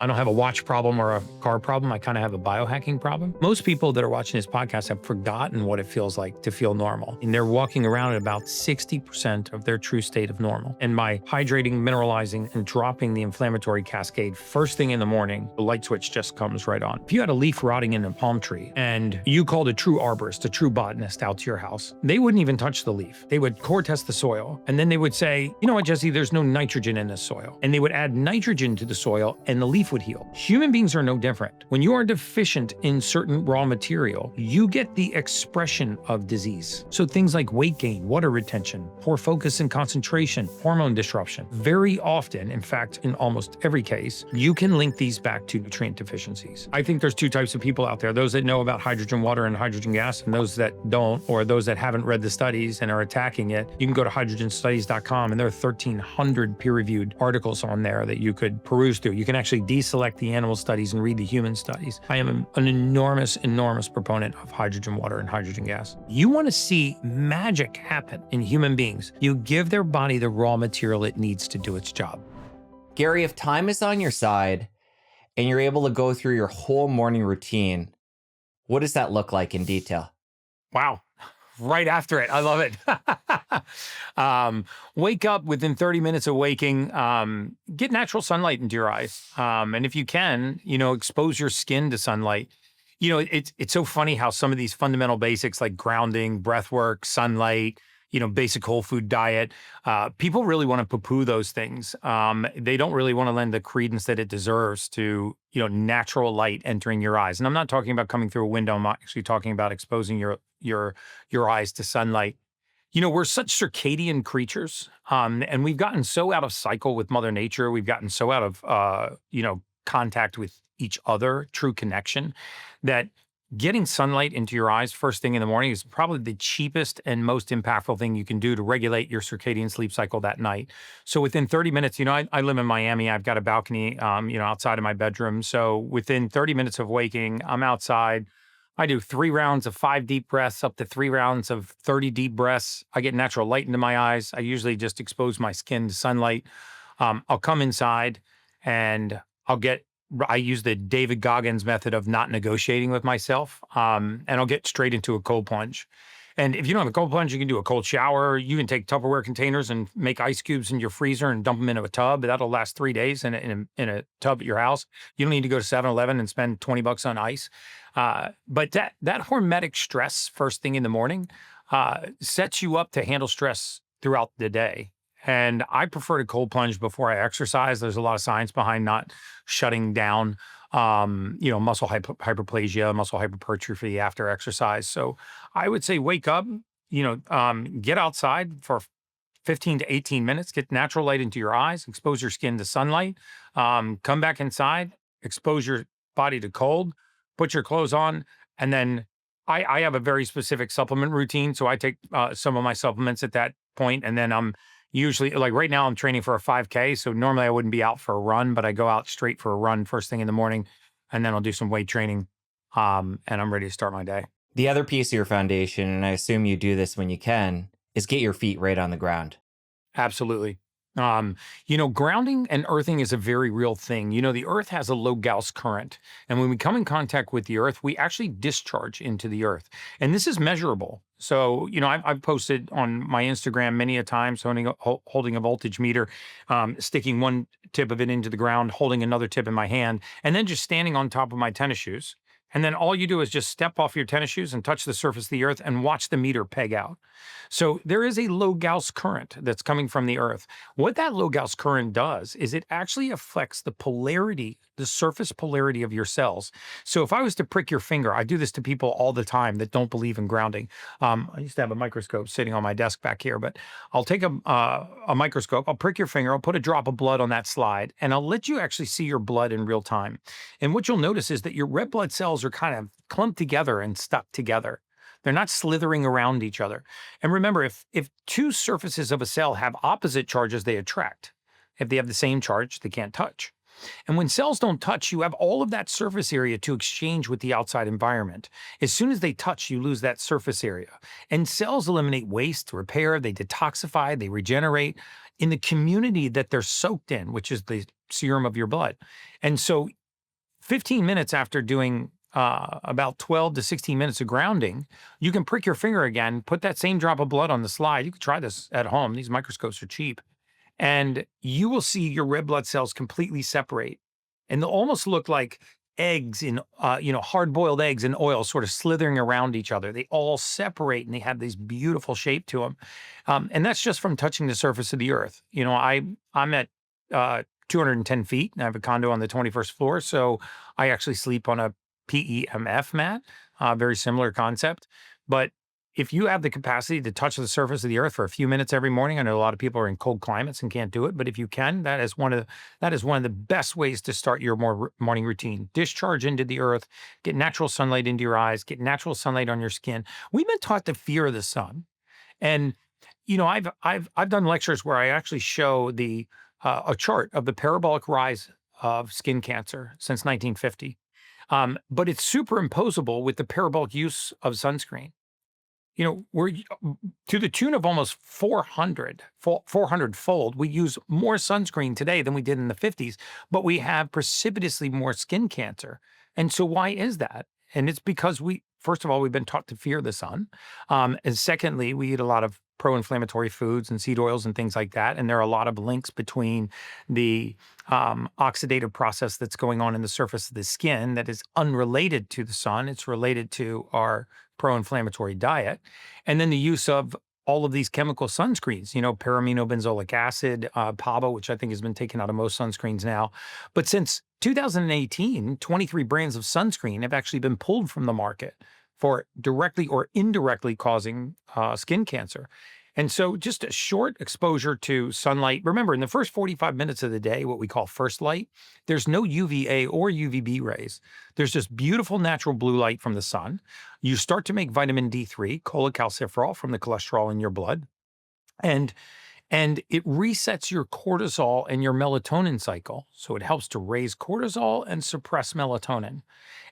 I don't have a watch problem or a car problem. I kind of have a biohacking problem. Most people that are watching this podcast have forgotten what it feels like to feel normal. And they're walking around at about 60% of their true state of normal. And by hydrating, mineralizing, and dropping the inflammatory cascade first thing in the morning, the light switch just comes right on. If you had a leaf rotting in a palm tree and you called a true arborist, a true botanist out to your house, they wouldn't even touch the leaf. They would core test the soil. And then they would say, you know what, Jesse, there's no nitrogen in this soil. And they would add nitrogen to the soil and the leaf would heal. Human beings are no different. When you are deficient in certain raw material, you get the expression of disease. So things like weight gain, water retention, poor focus and concentration, hormone disruption. Very often, in fact, in almost every case, you can link these back to nutrient deficiencies. I think there's two types of people out there, those that know about hydrogen, water, and hydrogen gas, and those that don't, or those that haven't read the studies and are attacking it. You can go to hydrogenstudies.com, and there are 1,300 peer-reviewed articles on there that you could peruse through. You can actually deselect the animal studies and read the human studies. I am an enormous proponent of hydrogen, water, and hydrogen gas. You want to see magic happen in human beings. You give their body the raw material it needs to do its job. Gary, if time is on your side and you're able to go through your whole morning routine, what does that look like in detail? Wow. Right after it. I love it. Wake up within 30 minutes of waking, get natural sunlight into your eyes. And if you can, expose your skin to sunlight. It's so funny how some of these fundamental basics like grounding, breath work, sunlight, basic whole food diet, people really want to poo-poo those things. They don't really want to lend the credence that it deserves to, natural light entering your eyes. And I'm not talking about coming through a window. I'm actually talking about exposing your eyes to sunlight. We're such circadian creatures, and we've gotten so out of cycle with Mother Nature. We've gotten so out of, contact with each other, true connection, that getting sunlight into your eyes first thing in the morning is probably the cheapest and most impactful thing you can do to regulate your circadian sleep cycle that night. So within 30 minutes, I live in Miami. I've got a balcony, outside of my bedroom. So within 30 minutes of waking, I'm outside. I do 3 rounds of 5 deep breaths, up to 3 rounds of 30 deep breaths. I get natural light into my eyes. I usually just expose my skin to sunlight. I'll come inside and I use the David Goggins method of not negotiating with myself, and I'll get straight into a cold plunge. And if you don't have a cold plunge, you can do a cold shower. You can take Tupperware containers and make ice cubes in your freezer and dump them into a tub. That'll last 3 days in a tub at your house. You don't need to go to 7-Eleven and spend $20 on ice. But that hormetic stress first thing in the morning sets you up to handle stress throughout the day. And I prefer to cold plunge before I exercise. There's a lot of science behind not shutting down, muscle hyperplasia, muscle hypertrophy after exercise. So I would say wake up, get outside for 15 to 18 minutes, get natural light into your eyes, expose your skin to sunlight, come back inside, expose your body to cold, put your clothes on, and then I have a very specific supplement routine. So I take some of my supplements at that point, and then I'm usually, like right now, I'm training for a 5K. So normally I wouldn't be out for a run, but I go out straight for a run first thing in the morning, and then I'll do some weight training, and I'm ready to start my day. The other piece of your foundation, and I assume you do this when you can, is get your feet right on the ground. Absolutely. Grounding and earthing is a very real thing. The earth has a low Gauss current. And when we come in contact with the earth, we actually discharge into the earth. And this is measurable. So, I've posted on my Instagram many a time, holding a voltage meter, sticking one tip of it into the ground, holding another tip in my hand, and then just standing on top of my tennis shoes. And then all you do is just step off your tennis shoes and touch the surface of the earth and watch the meter peg out. So there is a low Gauss current that's coming from the earth. What that low Gauss current does is it actually affects the polarity, the surface polarity of your cells. So if I was to prick your finger, I do this to people all the time that don't believe in grounding. I used to have a microscope sitting on my desk back here, but I'll take a microscope, I'll prick your finger, I'll put a drop of blood on that slide, and I'll let you actually see your blood in real time. And what you'll notice is that your red blood cells are kind of clumped together and stuck together. They're not slithering around each other. And remember, if 2 surfaces of a cell have opposite charges, they attract. If they have the same charge, they can't touch. And when cells don't touch, you have all of that surface area to exchange with the outside environment. As soon as they touch, you lose that surface area. And cells eliminate waste, repair, they detoxify, they regenerate. In the community that they're soaked in, which is the serum of your blood. And so 15 minutes after doing about 12 to 16 minutes of grounding, you can prick your finger again, put that same drop of blood on the slide. You can try this at home. These microscopes are cheap. And you will see your red blood cells completely separate. And they'll almost look like eggs in, hard-boiled eggs in oil sort of slithering around each other. They all separate and they have this beautiful shape to them. And that's just from touching the surface of the earth. I'm at 210 feet and I have a condo on the 21st floor. So I actually sleep on a PEMF mat, very similar concept. But if you have the capacity to touch the surface of the earth for a few minutes every morning, I know a lot of people are in cold climates and can't do it, but if you can, that is one of the best ways to start your morning routine. Discharge into the earth, get natural sunlight into your eyes, get natural sunlight on your skin. We've been taught to fear the sun, and I've done lectures where I actually show a chart of the parabolic rise of skin cancer since 1950, but it's superimposable with the parabolic use of sunscreen. We're to the tune of almost 400 fold. We use more sunscreen today than we did in the 50s, but we have precipitously more skin cancer. And so why is that? And it's because first of all, we've been taught to fear the sun. And secondly, we eat a lot of pro-inflammatory foods and seed oils and things like that. And there are a lot of links between the oxidative process that's going on in the surface of the skin that is unrelated to the sun. It's related to our pro-inflammatory diet. And then the use of all of these chemical sunscreens, paraminobenzoic acid, PABA, which I think has been taken out of most sunscreens now. But since 2018, 23 brands of sunscreen have actually been pulled from the market for directly or indirectly causing skin cancer. And so just a short exposure to sunlight. Remember, in the first 45 minutes of the day, what we call first light, there's no UVA or UVB rays. There's just beautiful natural blue light from the sun. You start to make vitamin D3, cholecalciferol, from the cholesterol in your blood. And it resets your cortisol and your melatonin cycle. So it helps to raise cortisol and suppress melatonin.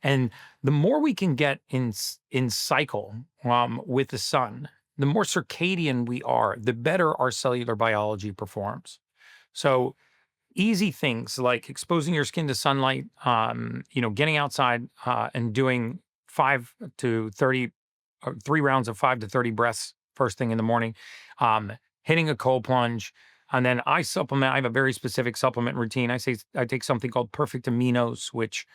And the more we can get in cycle with the sun, the more circadian we are, the better our cellular biology performs. So easy things like exposing your skin to sunlight, getting outside and doing 5 to 30, or 3 rounds of 5 to 30 breaths first thing in the morning, hitting a cold plunge. And then I supplement. I have a very specific supplement routine. I take something called Perfect Aminos, which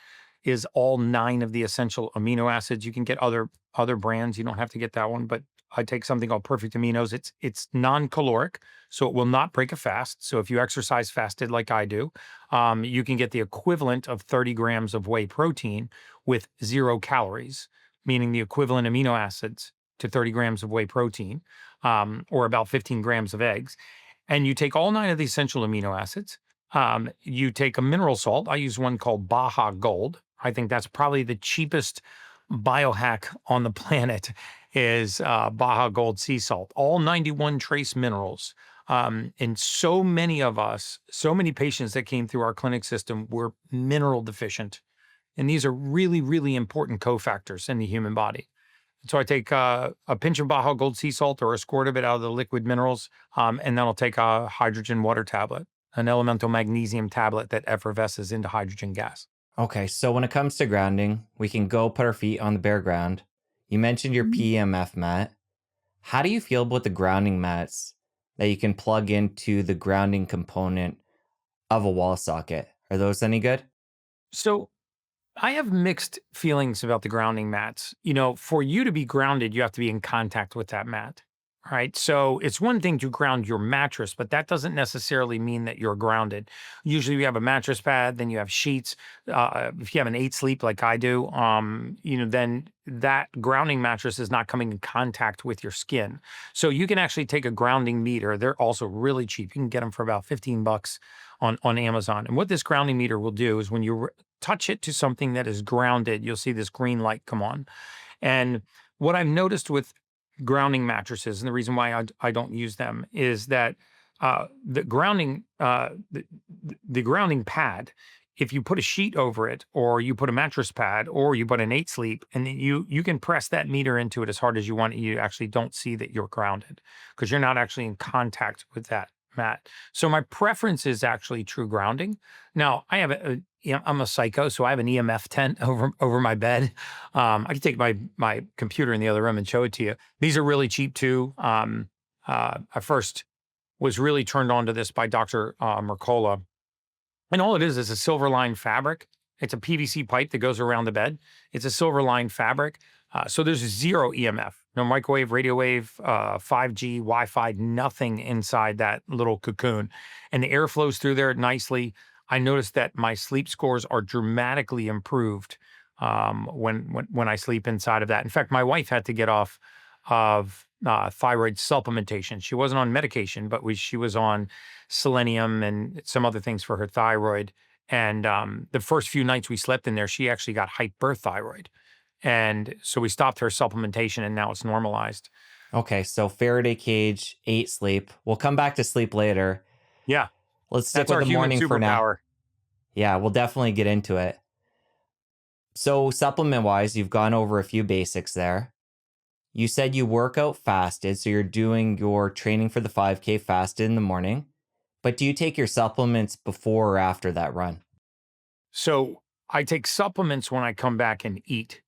is all 9 of the essential amino acids. You can get other brands. You don't have to get that one, but I take something called Perfect Aminos. It's non-caloric, so it will not break a fast. So if you exercise fasted like I do, you can get the equivalent of 30 grams of whey protein with 0 calories, meaning the equivalent amino acids to 30 grams of whey protein, or about 15 grams of eggs. And you take all 9 of the essential amino acids. You take a mineral salt. I use one called Baja Gold. I think that's probably the cheapest biohack on the planet is Baja Gold sea salt, all 91 trace minerals. And so many of us, so many patients that came through our clinic system were mineral deficient. And these are really, really important cofactors in the human body. So I take a pinch of Baja Gold sea salt or a squirt of it out of the liquid minerals, and then I'll take a hydrogen water tablet, an elemental magnesium tablet that effervesces into hydrogen gas. Okay, so when it comes to grounding, we can go put our feet on the bare ground. You mentioned your PEMF mat. How do you feel about the grounding mats that you can plug into the grounding component of a wall socket? Are those any good? So I have mixed feelings about the grounding mats. For you to be grounded, you have to be in contact with that mat. Right. So it's one thing to ground your mattress, but that doesn't necessarily mean that you're grounded. Usually you have a mattress pad, then you have sheets. If you have an 8 sleep like I do, then that grounding mattress is not coming in contact with your skin. So you can actually take a grounding meter. They're also really cheap. You can get them for about $15 on Amazon. And what this grounding meter will do is when you touch it to something that is grounded, you'll see this green light come on. And what I've noticed with grounding mattresses, and the reason why I don't use them, is that the grounding pad, if you put a sheet over it, or you put a mattress pad, or you put an 8 sleep, and then you can press that meter into it as hard as you want, you actually don't see that you're grounded because you're not actually in contact with that mat. So my preference is actually true grounding. Now I have I'm a psycho, so I have an EMF tent over my bed. I can take my computer in the other room and show it to you. These are really cheap too. I first was really turned on to this by Dr. Mercola, and all it is a silver lined fabric. It's a PVC pipe that goes around the bed. It's a silver lined fabric. So there's zero EMF, no microwave, radio wave, 5G, Wi Fi, nothing inside that little cocoon. And the air flows through there nicely. I noticed that my sleep scores are dramatically improved when I sleep inside of that. In fact, my wife had to get off of thyroid supplementation. She wasn't on medication, but she was on selenium and some other things for her thyroid. And the first few nights we slept in there, she actually got hyperthyroid. And so we stopped her supplementation and now it's normalized. Okay, so Faraday cage, 8 sleep. We'll come back to sleep later. Yeah, Let's stick that's with our the human morning for now. superpower. Yeah, we'll definitely get into it. So, supplement wise, you've gone over a few basics there. You said you work out fasted, so you're doing your training for the 5K fasted in the morning. But do you take your supplements before or after that run? So I take supplements when I come back and eat.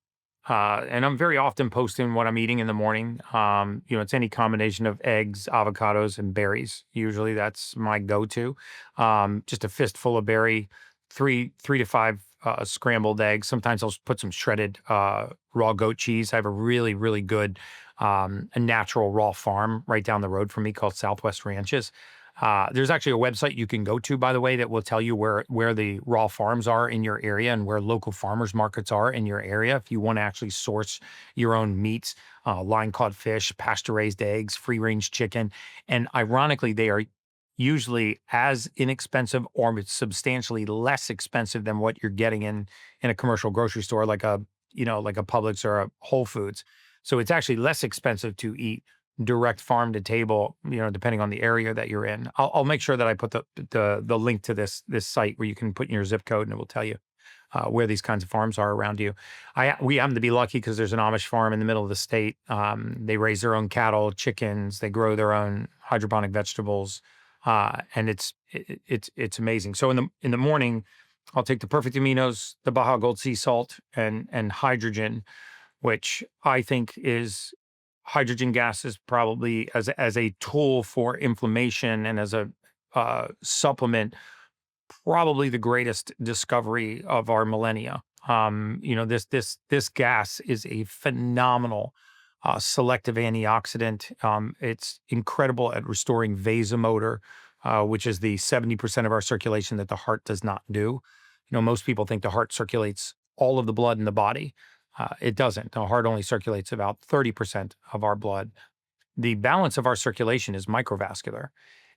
And I'm very often posting what I'm eating in the morning. It's any combination of eggs, avocados, and berries. Usually that's my go-to. Just a fistful of berry, three to five scrambled eggs. Sometimes I'll put some shredded raw goat cheese. I have a really, really good a natural raw farm right down the road from me called Southwest Ranches. There's actually a website you can go to, by the way, that will tell you where the raw farms are in your area and where local farmers markets are in your area. If you want to actually source your own meats, line caught fish, pasture raised eggs, free range chicken, and ironically, they are usually as inexpensive or substantially less expensive than what you're getting in a commercial grocery store like like a Publix or a Whole Foods. So it's actually less expensive to eat direct farm to table, depending on the area that you're in. I'll make sure that I put the link to this site where you can put in your zip code and it will tell you where these kinds of farms are around you. We happen to be lucky because there's an Amish farm in the middle of the state. They raise their own cattle, chickens. They grow their own hydroponic vegetables, and it's amazing. So in the morning, I'll take the Perfect Aminos, the Baja Gold Sea Salt, and hydrogen, which I think is hydrogen gas is probably as a tool for inflammation and as a supplement, probably the greatest discovery of our millennia. This gas is a phenomenal selective antioxidant. It's incredible at restoring vasomotor, which is the 70% of our circulation that the heart does not do. Most people think the heart circulates all of the blood in the body. It doesn't. The heart only circulates about 30% of our blood. The balance of our circulation is microvascular.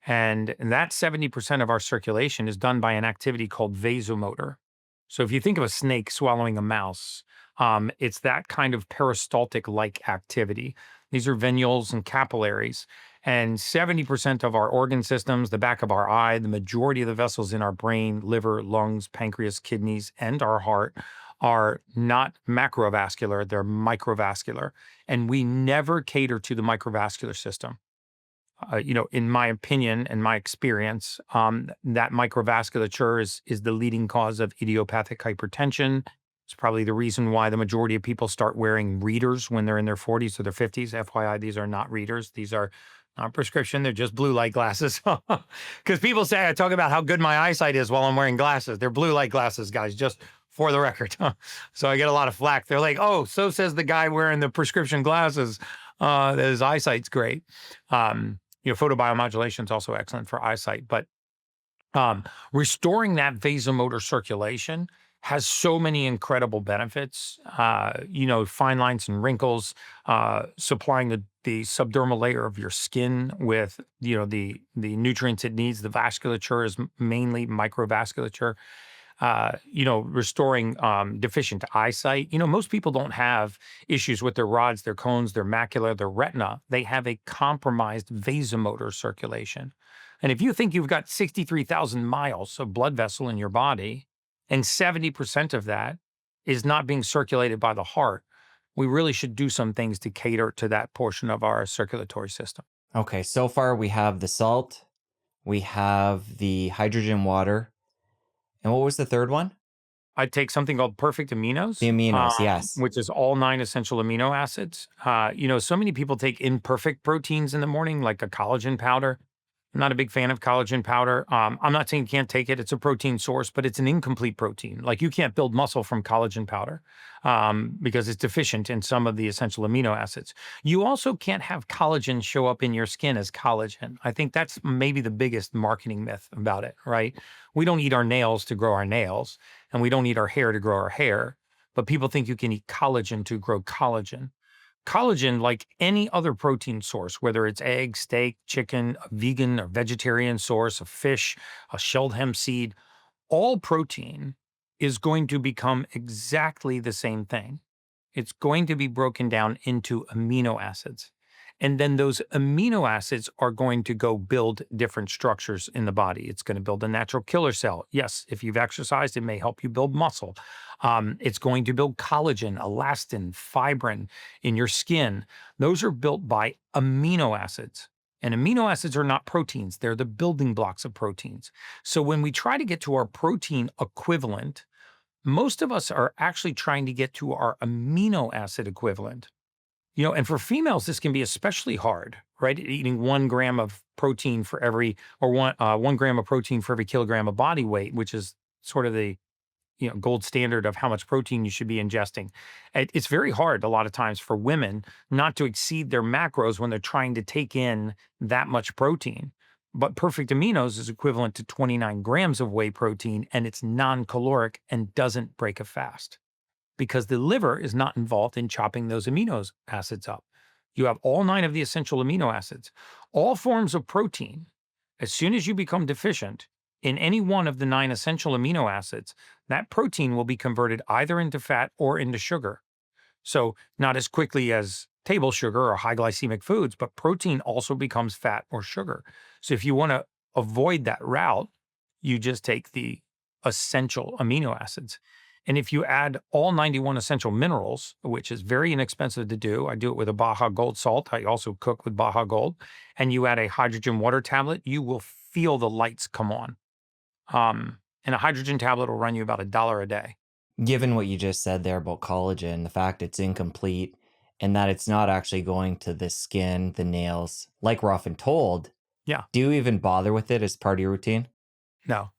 And that 70% of our circulation is done by an activity called vasomotor. So if you think of a snake swallowing a mouse, it's that kind of peristaltic-like activity. These are venules and capillaries. And 70% of our organ systems, the back of our eye, the majority of the vessels in our brain, liver, lungs, pancreas, kidneys, and our heart are not macrovascular, they're microvascular. And we never cater to the microvascular system. In my opinion and my experience, that microvasculature is the leading cause of idiopathic hypertension. It's probably the reason why the majority of people start wearing readers when they're in their 40s or their 50s. FYI, these are not readers. These are not prescription. They're just blue light glasses. Because people say I talk about how good my eyesight is while I'm wearing glasses. They're blue light glasses, guys, just for the record. So I get a lot of flack. They're like, oh, so says the guy wearing the prescription glasses that his eyesight's great. Photobiomodulation is also excellent for eyesight, but restoring that vasomotor circulation has so many incredible benefits. Fine lines and wrinkles, supplying the subdermal layer of your skin with the nutrients it needs. The vasculature is mainly microvasculature. Restoring deficient eyesight. Most people don't have issues with their rods, their cones, their macula, their retina. They have a compromised vasomotor circulation. And if you think you've got 63,000 miles of blood vessel in your body, and 70% of that is not being circulated by the heart, we really should do some things to cater to that portion of our circulatory system. Okay, so far we have the salt, We have the hydrogen water. And what was the third one? I'd take something called perfect The aminos, aminos, yes. which is all 9 essential amino acids. So many people take imperfect proteins in the morning, like a collagen powder. I'm not a big fan of collagen powder. I'm not saying you can't take it. It's a protein source, but it's an incomplete protein. Like you can't build muscle from collagen powder because it's deficient in some of the essential amino acids. You also can't have collagen show up in your skin as collagen. I think that's maybe the biggest marketing myth about it, right? We don't eat our nails to grow our nails, and we don't eat our hair to grow our hair, but people think you can eat collagen to grow collagen. Collagen, like any other protein source, whether it's egg, steak, chicken, a vegan or vegetarian source, a fish, a shelled hemp seed, all protein is going to become exactly the same thing. It's going to be broken down into amino acids. And then those amino acids are going to go build different structures in the body. It's going to build a natural killer cell. Yes, if you've exercised, it may help you build muscle. It's going to build collagen, elastin, fibrin in your skin. Those are built by amino acids. And amino acids are not proteins, they're the building blocks of proteins. So when we try to get to our protein equivalent, most of us are actually trying to get to our amino acid equivalent. And for females, this can be especially hard, right? Eating 1 gram of protein for every, or 1 gram of protein for every kilogram of body weight, which is sort of the gold standard of how much protein you should be ingesting. It's very hard a lot of times for women not to exceed their macros when they're trying to take in that much protein. But perfect aminos is equivalent to 29 grams of whey protein, and it's non-caloric and doesn't break a fast because the liver is not involved in chopping those amino acids up. You have all 9 of the essential amino acids. All forms of protein, as soon as you become deficient in any one of the 9 essential amino acids, that protein will be converted either into fat or into sugar. So, not as quickly as table sugar or high glycemic foods, but protein also becomes fat or sugar. So, if you want to avoid that route, you just take the essential amino acids. And if you add all 91 essential minerals, which is very inexpensive to do, I do it with a Baja Gold salt. I also cook with Baja Gold, and you add a hydrogen water tablet, you will feel the lights come on. And a hydrogen tablet will run you about $1 a day. Given what you just said there about collagen, the fact it's incomplete and that it's not actually going to the skin, the nails, like we're often told, Yeah, do you even bother with it as part of your routine? no.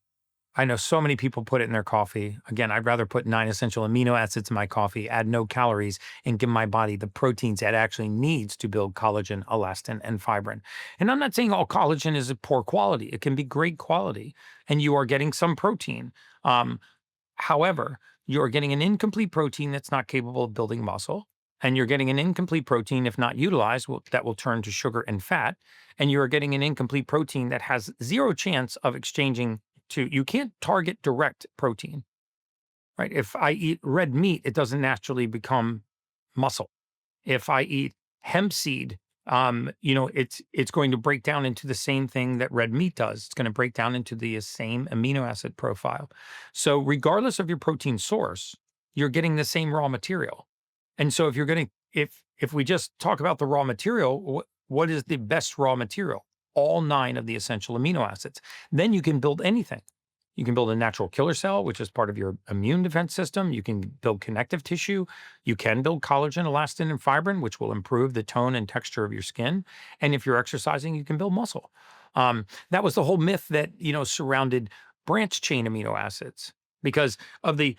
I know so many people put it in their coffee. Again, I'd rather put 9 essential amino acids in my coffee, add no calories, and give my body the proteins it actually needs to build collagen, elastin, and fibrin. And I'm not saying all collagen is of poor quality. It can be great quality, and you are getting some protein. However, you're getting an incomplete protein that's not capable of building muscle, and you're getting an incomplete protein, if not utilized, that will turn to sugar and fat. And you're getting an incomplete protein that has zero chance of exchanging you can't target direct protein, right? If I eat red meat, it doesn't naturally become muscle. If I eat hemp seed, it's going to break down into the same thing that red meat does. It's going to break down into the same amino acid profile. So regardless of your protein source, you're getting the same raw material. And so if we just talk about the raw material, what is the best raw material? All 9 of the essential amino acids. Then you can build anything. You can build a natural killer cell, which is part of your immune defense system. You can build connective tissue. You can build collagen, elastin, and fibrin, which will improve the tone and texture of your skin. And if you're exercising, you can build muscle. That was the whole myth that surrounded branch chain amino acids, because of the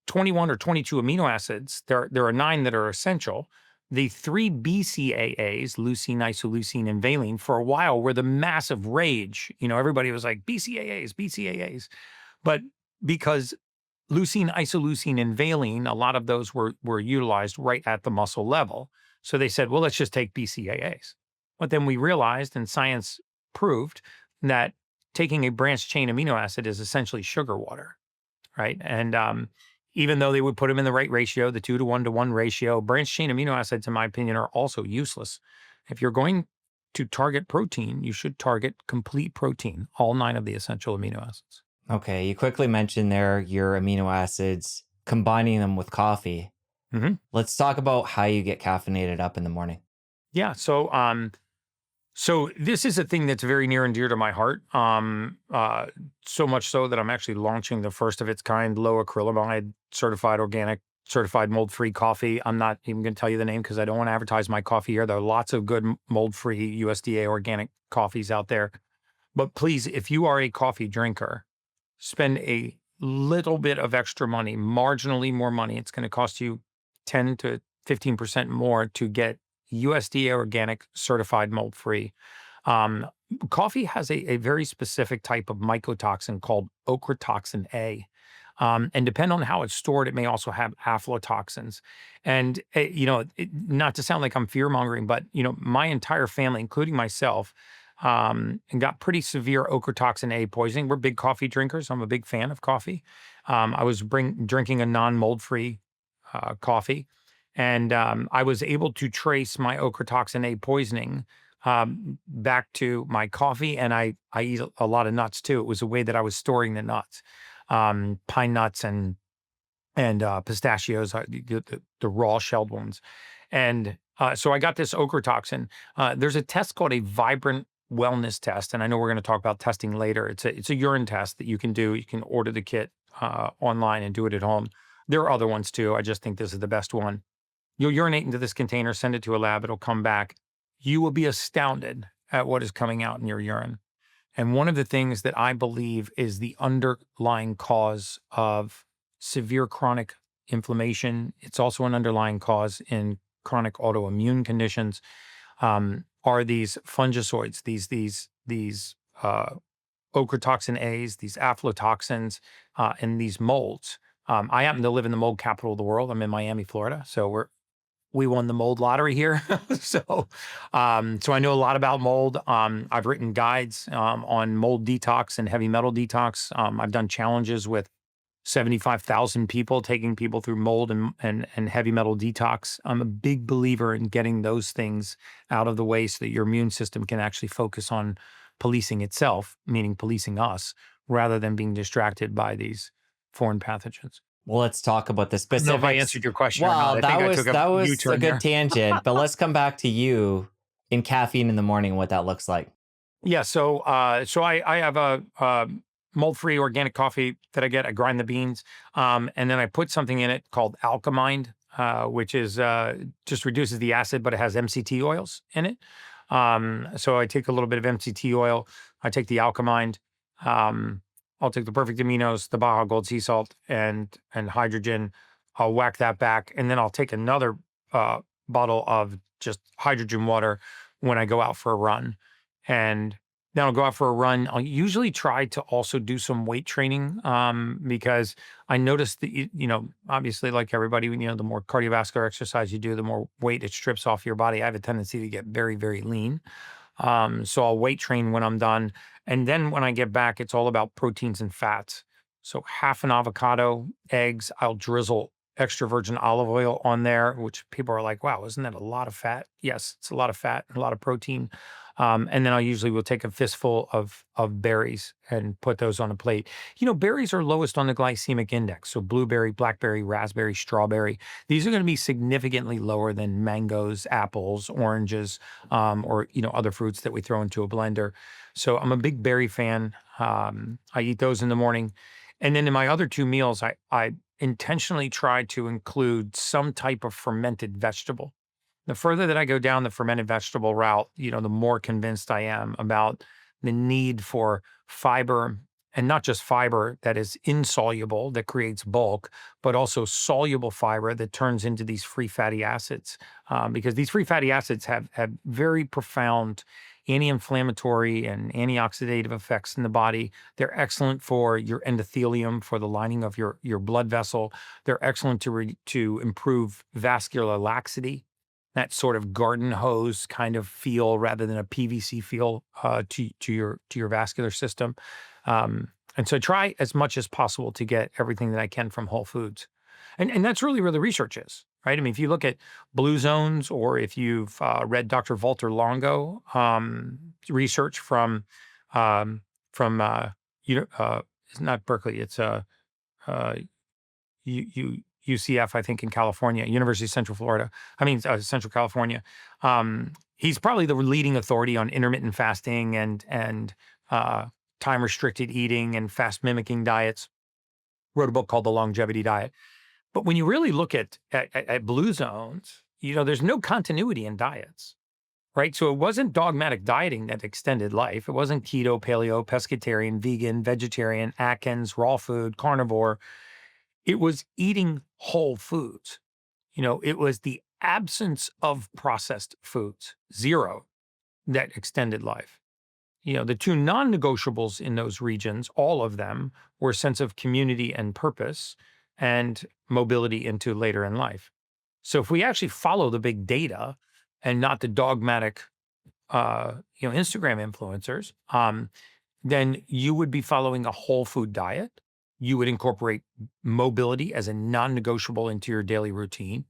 21 or 22 amino acids. There are 9 that are essential. The 3 BCAAs, leucine, isoleucine, and valine, for a while were the massive rage. Everybody was like, BCAAs, BCAAs. But because leucine, isoleucine, and valine, a lot of those were utilized right at the muscle level. So they said, well, let's just take BCAAs. But then we realized, and science proved, that taking a branched chain amino acid is essentially sugar water, right? And even though they would put them in the right ratio, the 2 to 1 to 1 ratio, branched chain amino acids, in my opinion, are also useless. If you're going to target protein, you should target complete protein, all 9 of the essential amino acids. Okay, you quickly mentioned there your amino acids, combining them with coffee. Mm-hmm. Let's talk about how you get caffeinated up in the morning. Yeah. So So this is a thing that's very near and dear to my heart. So much so that I'm actually launching the first of its kind low acrylamide certified organic, certified mold-free coffee. I'm not even going to tell you the name because I don't want to advertise my coffee here. There are lots of good mold-free USDA organic coffees out there. But please, if you are a coffee drinker, spend a little bit of extra money, marginally more money. It's going to cost you 10 to 15% more to get USDA organic certified mold free. Um, Coffee has a very specific type of mycotoxin called ochratoxin A. And depend on how it's stored, it may also have aflatoxins. And, not to sound like I'm fear mongering, but, my entire family, including myself, and got pretty severe ochratoxin A poisoning. We're big coffee drinkers. I'm a big fan of coffee. I was drinking a non mold free coffee, and I was able to trace my ochratoxin A poisoning back to my coffee, and I eat a lot of nuts too. It was the way that I was storing the nuts, pine nuts and pistachios, the raw shelled ones, and so I got this ochratoxin. There's a test called a vibrant wellness test, and I know we're going to talk about testing later. It's a urine test that you can do. You can order the kit online and do it at home. There are other ones too. I just think this is the best one. You'll urinate into this container, send it to a lab, it'll come back. You will be astounded at what is coming out in your urine. And one of the things that I believe is the underlying cause of severe chronic inflammation, it's also an underlying cause in chronic autoimmune conditions, are these fungicides, these ochratoxin A's, these aflatoxins, and these molds. I happen to live in the mold capital of the world. I'm in Miami, Florida, so we won the mold lottery here. So I know a lot about mold. I've written guides on mold detox and heavy metal detox. I've done challenges with 75,000 people, taking people through mold and heavy metal detox. I'm a big believer in getting those things out of the way so that your immune system can actually focus on policing itself, meaning policing us, rather than being distracted by these foreign pathogens. Well, let's talk about the I don't know if I specifics. answered your question or not. Well, I think that I was took a that was a U-turn good there. tangent, but let's come back to you in caffeine in the morning, what that looks like. Yeah, so I have a mold-free organic coffee that I get. I grind the beans, and then I put something in it called Alchemind, which is just reduces the acid, but it has MCT oils in it. So I take a little bit of MCT oil. I take the Alchemind. Um, I'll take the Perfect Aminos, the Baja Gold Sea Salt, and hydrogen. I'll whack that back, and then I'll take another bottle of just hydrogen water when I go out for a run. And then I'll go out for a run. I'll usually try to also do some weight training because I noticed that, obviously, like everybody, the more cardiovascular exercise you do, the more weight it strips off your body. I have a tendency to get very, very lean. So I'll weight train when I'm done. And then when I get back, it's all about proteins and fats. So half an avocado, eggs, I'll drizzle extra virgin olive oil on there, which people are like, wow, isn't that a lot of fat? Yes, it's a lot of fat and a lot of protein. And then I usually will take a fistful of berries and put those on a plate. Berries are lowest on the glycemic index. So blueberry, blackberry, raspberry, strawberry, these are going to be significantly lower than mangoes, apples, oranges, or other fruits that we throw into a blender. So I'm a big berry fan. I eat those in the morning, and then in my other two meals, I intentionally try to include some type of fermented vegetable. The further that I go down the fermented vegetable route, the more convinced I am about the need for fiber, and not just fiber that is insoluble, that creates bulk, but also soluble fiber that turns into these free fatty acids. Because these free fatty acids have very profound anti-inflammatory and antioxidative effects in the body. They're excellent for your endothelium, for the lining of your blood vessel. They're excellent to improve vascular laxity, that sort of garden hose kind of feel rather than a PVC feel to your vascular system. And so try as much as possible to get everything that I can from whole foods. And that's really where the research is, right? I mean, if you look at blue zones, or if you've read Dr. Walter Longo research um, from it's not Berkeley, it's uh, UCF, I think in California, University of Central Florida. I mean, Central California. He's probably the leading authority on intermittent fasting and uh, time restricted eating and fast mimicking diets. Wrote a book called The Longevity Diet. But when you really look at blue zones, there's no continuity in diets, right? So it wasn't dogmatic dieting that extended life. It wasn't keto, paleo, pescatarian, vegan, vegetarian, Atkins, raw food, carnivore. It was eating whole foods. It was the absence of processed foods, zero, that extended life. The two non-negotiables in those regions, all of them, were a sense of community and purpose and mobility into later in life. So if we actually follow the big data and not the dogmatic, Instagram influencers, then you would be following a whole food diet. You would incorporate mobility as a non-negotiable into your daily routine.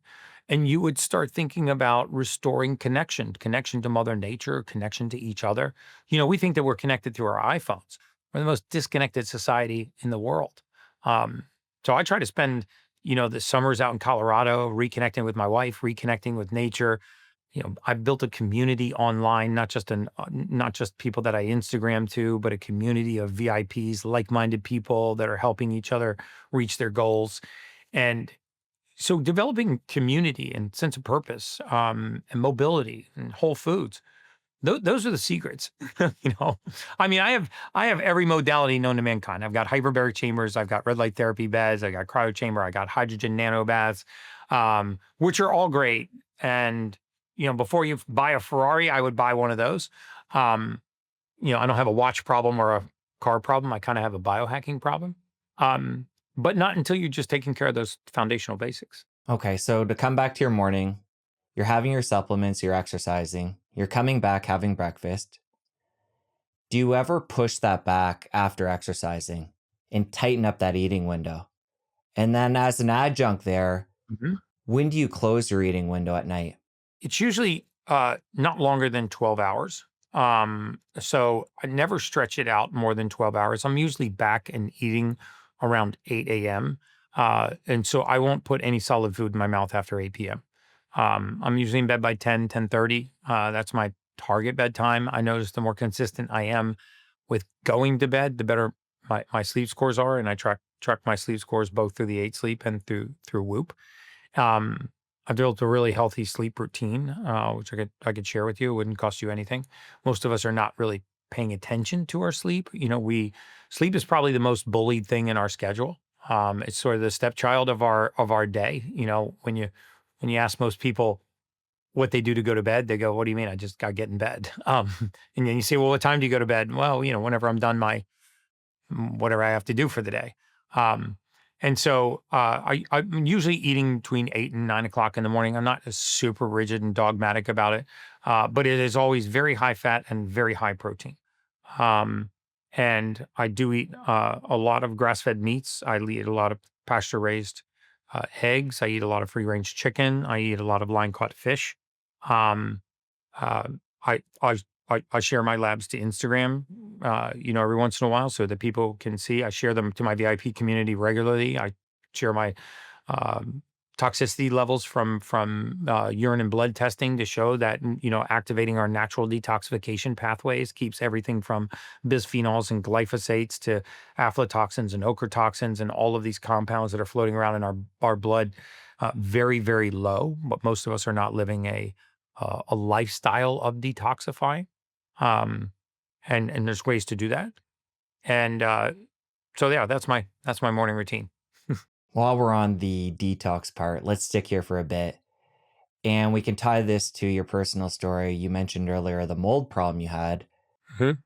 And you would start thinking about restoring connection to Mother Nature, connection to each other. We think that we're connected through our iPhones. We're the most disconnected society in the world. So I try to spend, the summers out in Colorado, reconnecting with my wife, reconnecting with nature. I've built a community online, not just people that I Instagram to, but a community of VIPs, like-minded people that are helping each other reach their goals. And so developing community and sense of purpose, and mobility and whole foods, those are the secrets. I mean, I have every modality known to mankind. I've got hyperbaric chambers, I've got red light therapy beds, I got cryo chamber, I got hydrogen nano baths, which are all great. And before you buy a Ferrari, I would buy one of those. I don't have a watch problem or a car problem. I kind of have a biohacking problem. But not until you're just taking care of those foundational basics. Okay, so to come back to your morning, you're having your supplements, you're exercising, you're coming back having breakfast. Do you ever push that back after exercising and tighten up that eating window? And then as an adjunct there, Mhm. when do you close your eating window at night? It's usually not longer than 12 hours. So I never stretch it out more than 12 hours. I'm usually back and eating around 8 a.m. And so I won't put any solid food in my mouth after 8 p.m. I'm usually in bed by 10:30. That's my target bedtime. I notice the more consistent I am with going to bed, the better my sleep scores are. And I track my sleep scores both through the 8 Sleep and through Whoop. Um, I've built a really healthy sleep routine, which I could share with you. It wouldn't cost you anything. Most of us are not really paying attention to our sleep. Sleep is probably the most bullied thing in our schedule. It's sort of the stepchild of our day. When you ask most people what they do to go to bed, they go, "What do you mean? I just got to get in bed." And then you say, "Well, what time do you go to bed?" Well, whenever I'm done my whatever I have to do for the day. Um, and so I'm usually eating between 8 and 9 o'clock in the morning. I'm not super rigid and dogmatic about it, but it is always very high fat and very high protein. Um, and I do eat a lot of grass fed meats. I eat a lot of pasture raised eggs. I eat a lot of free range chicken. I eat a lot of line caught fish. Um, uh, I, I I share my labs to Instagram, every once in a while so that people can see. I share them to my VIP community regularly. I share my um, toxicity levels from urine and blood testing to show that activating our natural detoxification pathways keeps everything from bisphenols and glyphosates to aflatoxins and ochratoxins and all of these compounds that are floating around in our blood very, very low. But most of us are not living a lifestyle of detoxifying. Um, and there's ways to do that. And so yeah, that's my morning routine. While we're on the detox part, let's stick here for a bit. And we can tie this to your personal story. You mentioned earlier the mold problem you had. Mhm.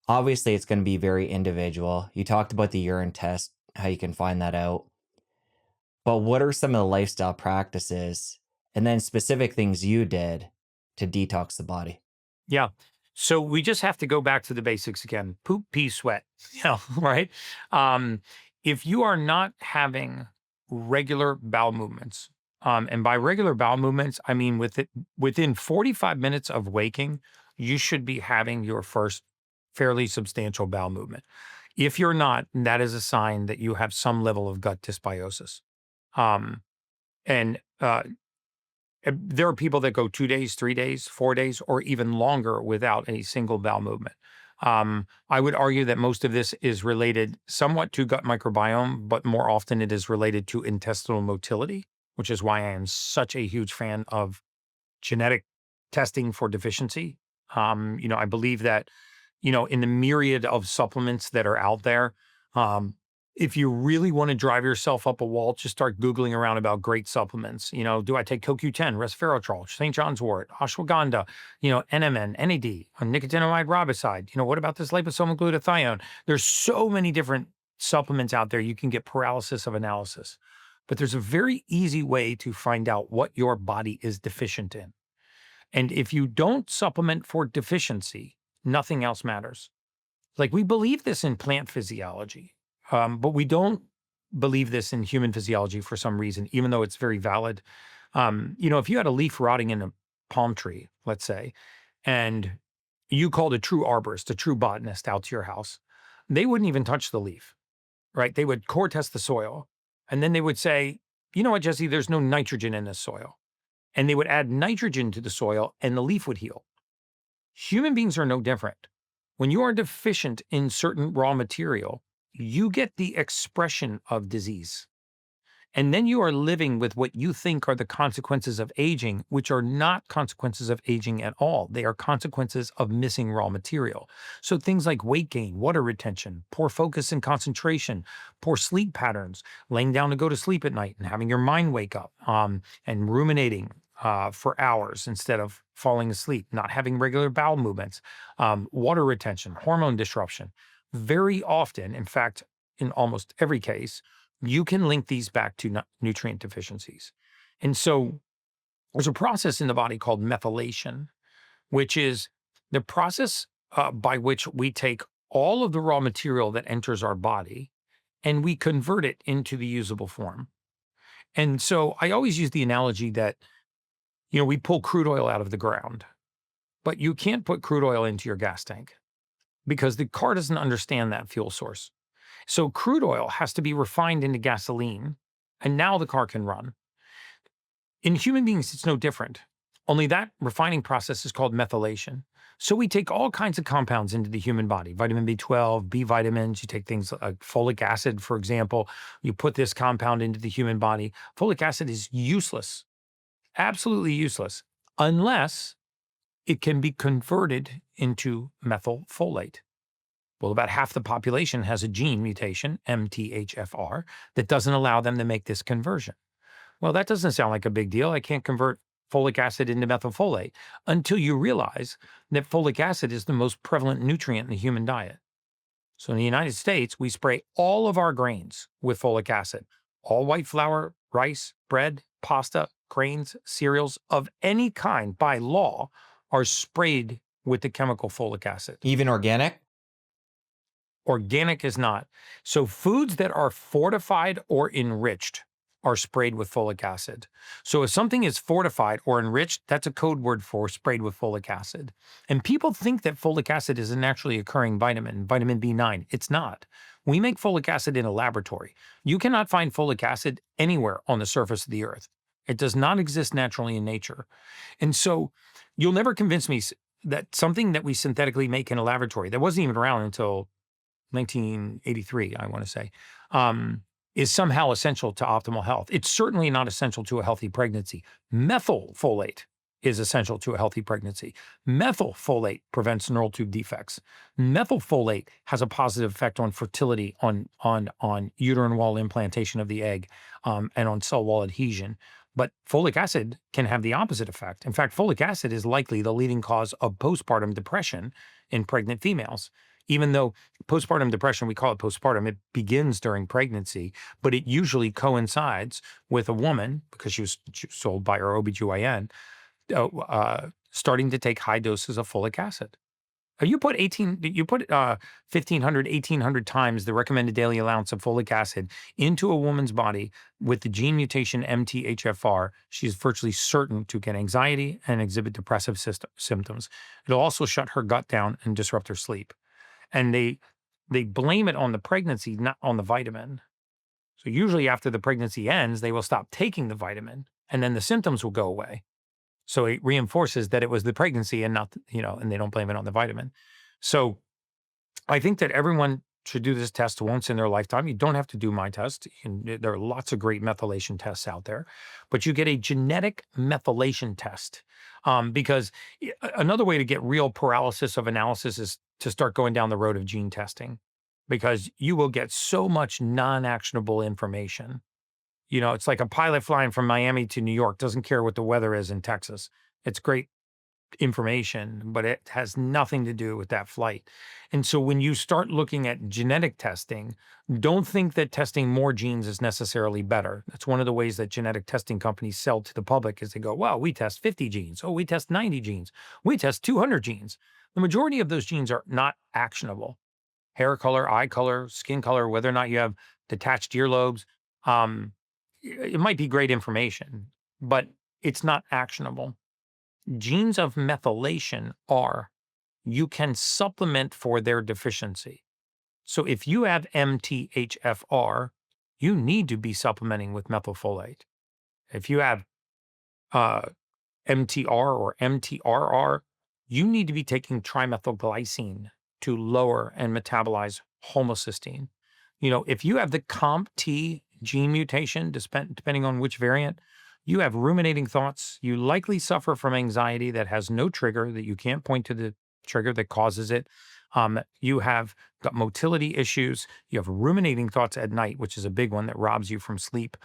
Obviously, it's going to be very individual. You talked about the urine test, how you can find that out. But what are some of the lifestyle practices and then specific things you did to detox the body? Yeah. So we just have to go back to the basics again. Poop, pee, sweat. Right? Um, if you are not having regular bowel movements, and by regular bowel movements, I mean within 45 minutes of waking, you should be having your first fairly substantial bowel movement. If you're not, that is a sign that you have some level of gut dysbiosis. Um, and there are people that go 2 days, 3 days, 4 days, or even longer without a single bowel movement. I would argue that most of this is related somewhat to gut microbiome, but more often it is related to intestinal motility, which is why I am such a huge fan of genetic testing for deficiency. I believe that, in the myriad of supplements that are out there, um, if you really want to drive yourself up a wall, just start Googling around about great supplements. Do I take CoQ10, resveratrol, St. John's wort, ashwagandha, NMN, NAD, nicotinamide riboside? What about this liposomal glutathione? There's so many different supplements out there. You can get paralysis of analysis. But there's a very easy way to find out what your body is deficient in. And if you don't supplement for deficiency, nothing else matters. Like we believe this in plant physiology, but we don't believe this in human physiology for some reason, even though it's very valid. If you had a leaf rotting in a palm tree, let's say, and you called a true arborist, a true botanist out to your house, they wouldn't even touch the leaf, right? They would core test the soil. And then they would say, you know what, Jesse, there's no nitrogen in this soil. And they would add nitrogen to the soil and the leaf would heal. Human beings are no different. When you are deficient in certain raw material, you get the expression of disease. And then you are living with what you think are the consequences of aging, which are not consequences of aging at all. They are consequences of missing raw material. So things like weight gain, water retention, poor focus and concentration, poor sleep patterns, laying down to go to sleep at night and having your mind wake up, and ruminating for hours instead of falling asleep, not having regular bowel movements, water retention, hormone disruption. Very often, in fact, in almost every case, you can link these back to nutrient deficiencies. And so there's a process in the body called methylation, which is the process by which we take all of the raw material that enters our body and we convert it into the usable form. And so I always use the analogy that, we pull crude oil out of the ground, but you can't put crude oil into your gas tank because the car doesn't understand that fuel source. So crude oil has to be refined into gasoline, and now the car can run. In human beings, it's no different. Only that refining process is called methylation. So we take all kinds of compounds into the human body, vitamin B12, B vitamins. You take things like folic acid, for example. You put this compound into the human body. Folic acid is useless, absolutely useless, unless it can be converted into methylfolate. Well, about half the population has a gene mutation, MTHFR, that doesn't allow them to make this conversion. Well, that doesn't sound like a big deal. I can't convert folic acid into methylfolate until you realize that folic acid is the most prevalent nutrient in the human diet. So in the United States, we spray all of our grains with folic acid. All white flour, rice, bread, pasta, grains, cereals of any kind by law are sprayed with the chemical folic acid. Even organic? Organic is not. So foods that are fortified or enriched are sprayed with folic acid. So if something is fortified or enriched, that's a code word for sprayed with folic acid. And people think that folic acid is a naturally occurring vitamin, vitamin B9. It's not. We make folic acid in a laboratory. You cannot find folic acid anywhere on the surface of the earth. It does not exist naturally in nature. And so you'll never convince me that something that we synthetically make in a laboratory that wasn't even around until 1983, I want to say, is somehow essential to optimal health. It's certainly not essential to a healthy pregnancy. Methylfolate is essential to a healthy pregnancy. Methylfolate prevents neural tube defects. Methylfolate has a positive effect on fertility, on uterine wall implantation of the egg, and on cell wall adhesion. But folic acid can have the opposite effect. In fact, folic acid is likely the leading cause of postpartum depression in pregnant females. Even though postpartum depression, we call it postpartum, it begins during pregnancy, but it usually coincides with a woman, because she was told by her OBGYN, starting to take high doses of folic acid. You put 1,500, 1,800 times the recommended daily allowance of folic acid into a woman's body with the gene mutation MTHFR, she's virtually certain to get anxiety and exhibit depressive symptoms. It'll also shut her gut down and disrupt her sleep. And they blame it on the pregnancy, not on the vitamin. So usually after the pregnancy ends, they will stop taking the vitamin and then the symptoms will go away. So it reinforces that it was the pregnancy and not, and they don't blame it on the vitamin. So I think that everyone should do this test once in their lifetime. You don't have to do my test. There are lots of great methylation tests out there, but you get a genetic methylation test because another way to get real paralysis of analysis is to start going down the road of gene testing because you will get so much non-actionable information. It's like a pilot flying from Miami to New York doesn't care what the weather is in Texas. It's great information, but it has nothing to do with that flight. And so when you start looking at genetic testing, don't think that testing more genes is necessarily better. That's one of the ways that genetic testing companies sell to the public is they go, well, we test 50 genes. Oh, we test 90 genes. We test 200 genes. The majority of those genes are not actionable. Hair color, eye color, skin color, whether or not you have detached earlobes. It might be great information, but it's not actionable. Genes of methylation are, you can supplement for their deficiency. So if you have MTHFR, you need to be supplementing with methylfolate. If you have uh, MTR or MTRR, you need to be taking trimethylglycine to lower and metabolize homocysteine. If you have the COMT gene mutation, depending on which variant, you have ruminating thoughts. You likely suffer from anxiety that has no trigger, that you can't point to the trigger that causes it. You have got motility issues. You have ruminating thoughts at night, which is a big one that robs you from sleep.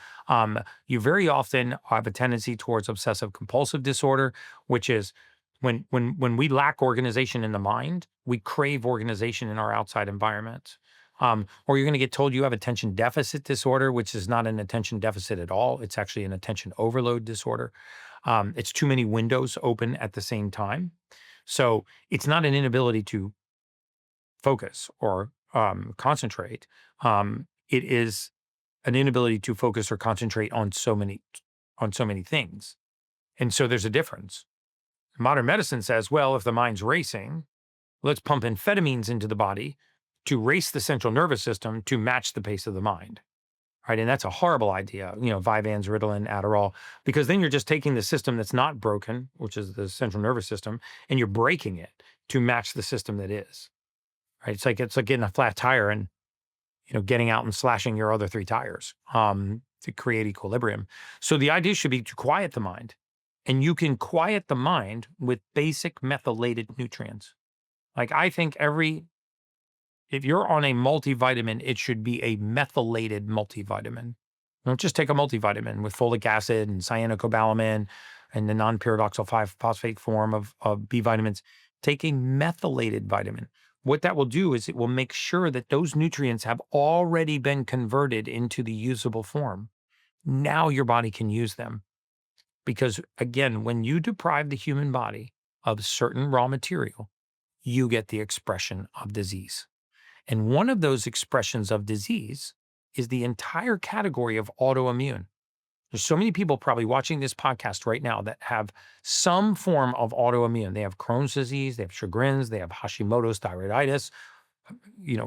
You very often have a tendency towards obsessive compulsive disorder, which is when we lack organization in the mind, we crave organization in our outside environment. Or you're going to get told you have attention deficit disorder, which is not an attention deficit at all. It's actually an attention overload disorder. It's too many windows open at the same time. So it's not an inability to focus or concentrate. It is an inability to focus or concentrate on so many things. And so there's a difference. Modern medicine says, well, if the mind's racing, let's pump amphetamines into the body to race the central nervous system to match the pace of the mind. Right. And that's a horrible idea, Vyvanse, Ritalin, Adderall, because then you're just taking the system that's not broken, which is the central nervous system, and you're breaking it to match the system that is. Right. It's like getting a flat tire and, getting out and slashing your other three tires to create equilibrium. So the idea should be to quiet the mind. And you can quiet the mind with basic methylated nutrients. Like I think if you're on a multivitamin, it should be a methylated multivitamin. Don't just take a multivitamin with folic acid and cyanocobalamin and the non-pyridoxal 5-phosphate form of B vitamins. Take a methylated vitamin. What that will do is it will make sure that those nutrients have already been converted into the usable form. Now your body can use them. Because again, when you deprive the human body of certain raw material, you get the expression of disease. And one of those expressions of disease is the entire category of autoimmune. There's so many people probably watching this podcast right now that have some form of autoimmune. They have Crohn's disease, they have Sjogren's, they have Hashimoto's thyroiditis,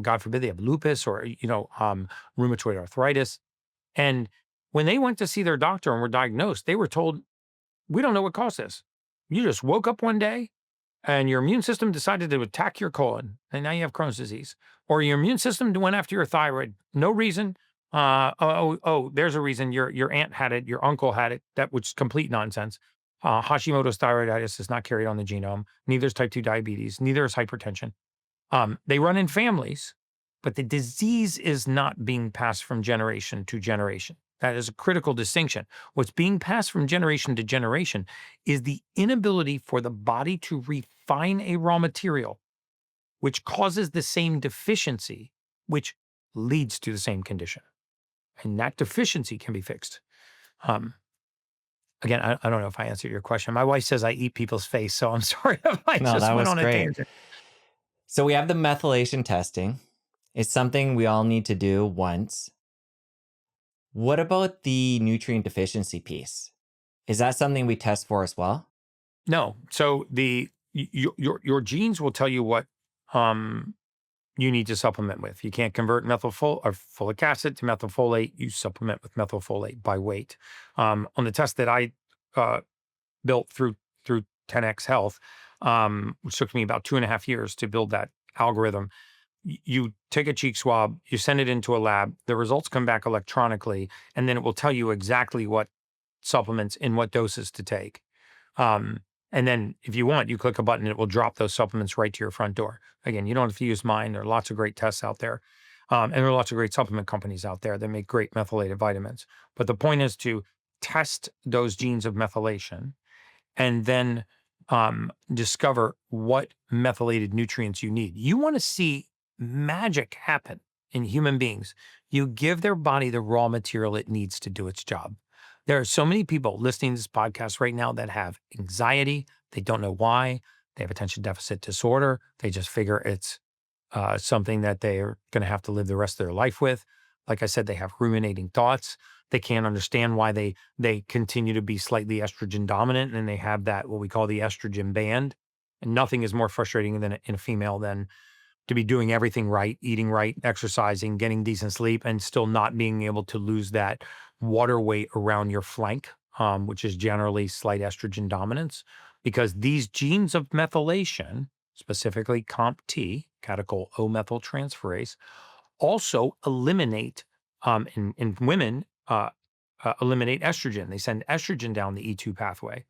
God forbid they have lupus or, rheumatoid arthritis. And when they went to see their doctor and were diagnosed, they were told, we don't know what caused this. You just woke up one day and your immune system decided to attack your colon, and now you have Crohn's disease. Or your immune system went after your thyroid. No reason. There's a reason. Your aunt had it. Your uncle had it. That was complete nonsense. Hashimoto's thyroiditis is not carried on the genome. Neither is type 2 diabetes. Neither is hypertension. They run in families, but the disease is not being passed from generation to generation. That is a critical distinction. What's being passed from generation to generation is the inability for the body to refine a raw material, which causes the same deficiency, which leads to the same condition. And that deficiency can be fixed. Again, I don't know if I answered your question. My wife says I eat people's face, so I'm sorry if I No, just that went was on a great. tangent. So we have the methylation testing. It's something we all need to do once. What about the nutrient deficiency piece? Is that something we test for as well? No. So your genes will tell you what you need to supplement with. You can't convert folic acid to methylfolate. You supplement with methylfolate by weight. On the test that I built through 10x Health, which took me about 2.5 years to build that algorithm. You take a cheek swab, you send it into a lab, the results come back electronically, and then it will tell you exactly what supplements in what doses to take. Um, and then if you want, you click a button, it will drop those supplements right to your front door. Again, you don't have to use mine. There are lots of great tests out there. And there are lots of great supplement companies out there that make great methylated vitamins. But the point is to test those genes of methylation and then discover what methylated nutrients you need. You want to see magic happen in human beings. You give their body the raw material it needs to do its job. There are so many people listening to this podcast right now that have anxiety. They don't know why. They have attention deficit disorder. They just figure it's something that they are going to have to live the rest of their life with. Like I said, they have ruminating thoughts. They can't understand why they continue to be slightly estrogen dominant, and they have that what we call the estrogen band. And nothing is more frustrating than in a female than to be doing everything right, eating right, exercising, getting decent sleep, and still not being able to lose that water weight around your flank, which is generally slight estrogen dominance, because these genes of methylation, specifically COMT, catechol O-methyltransferase, also eliminate in women eliminate estrogen. They send estrogen down the E2 pathway,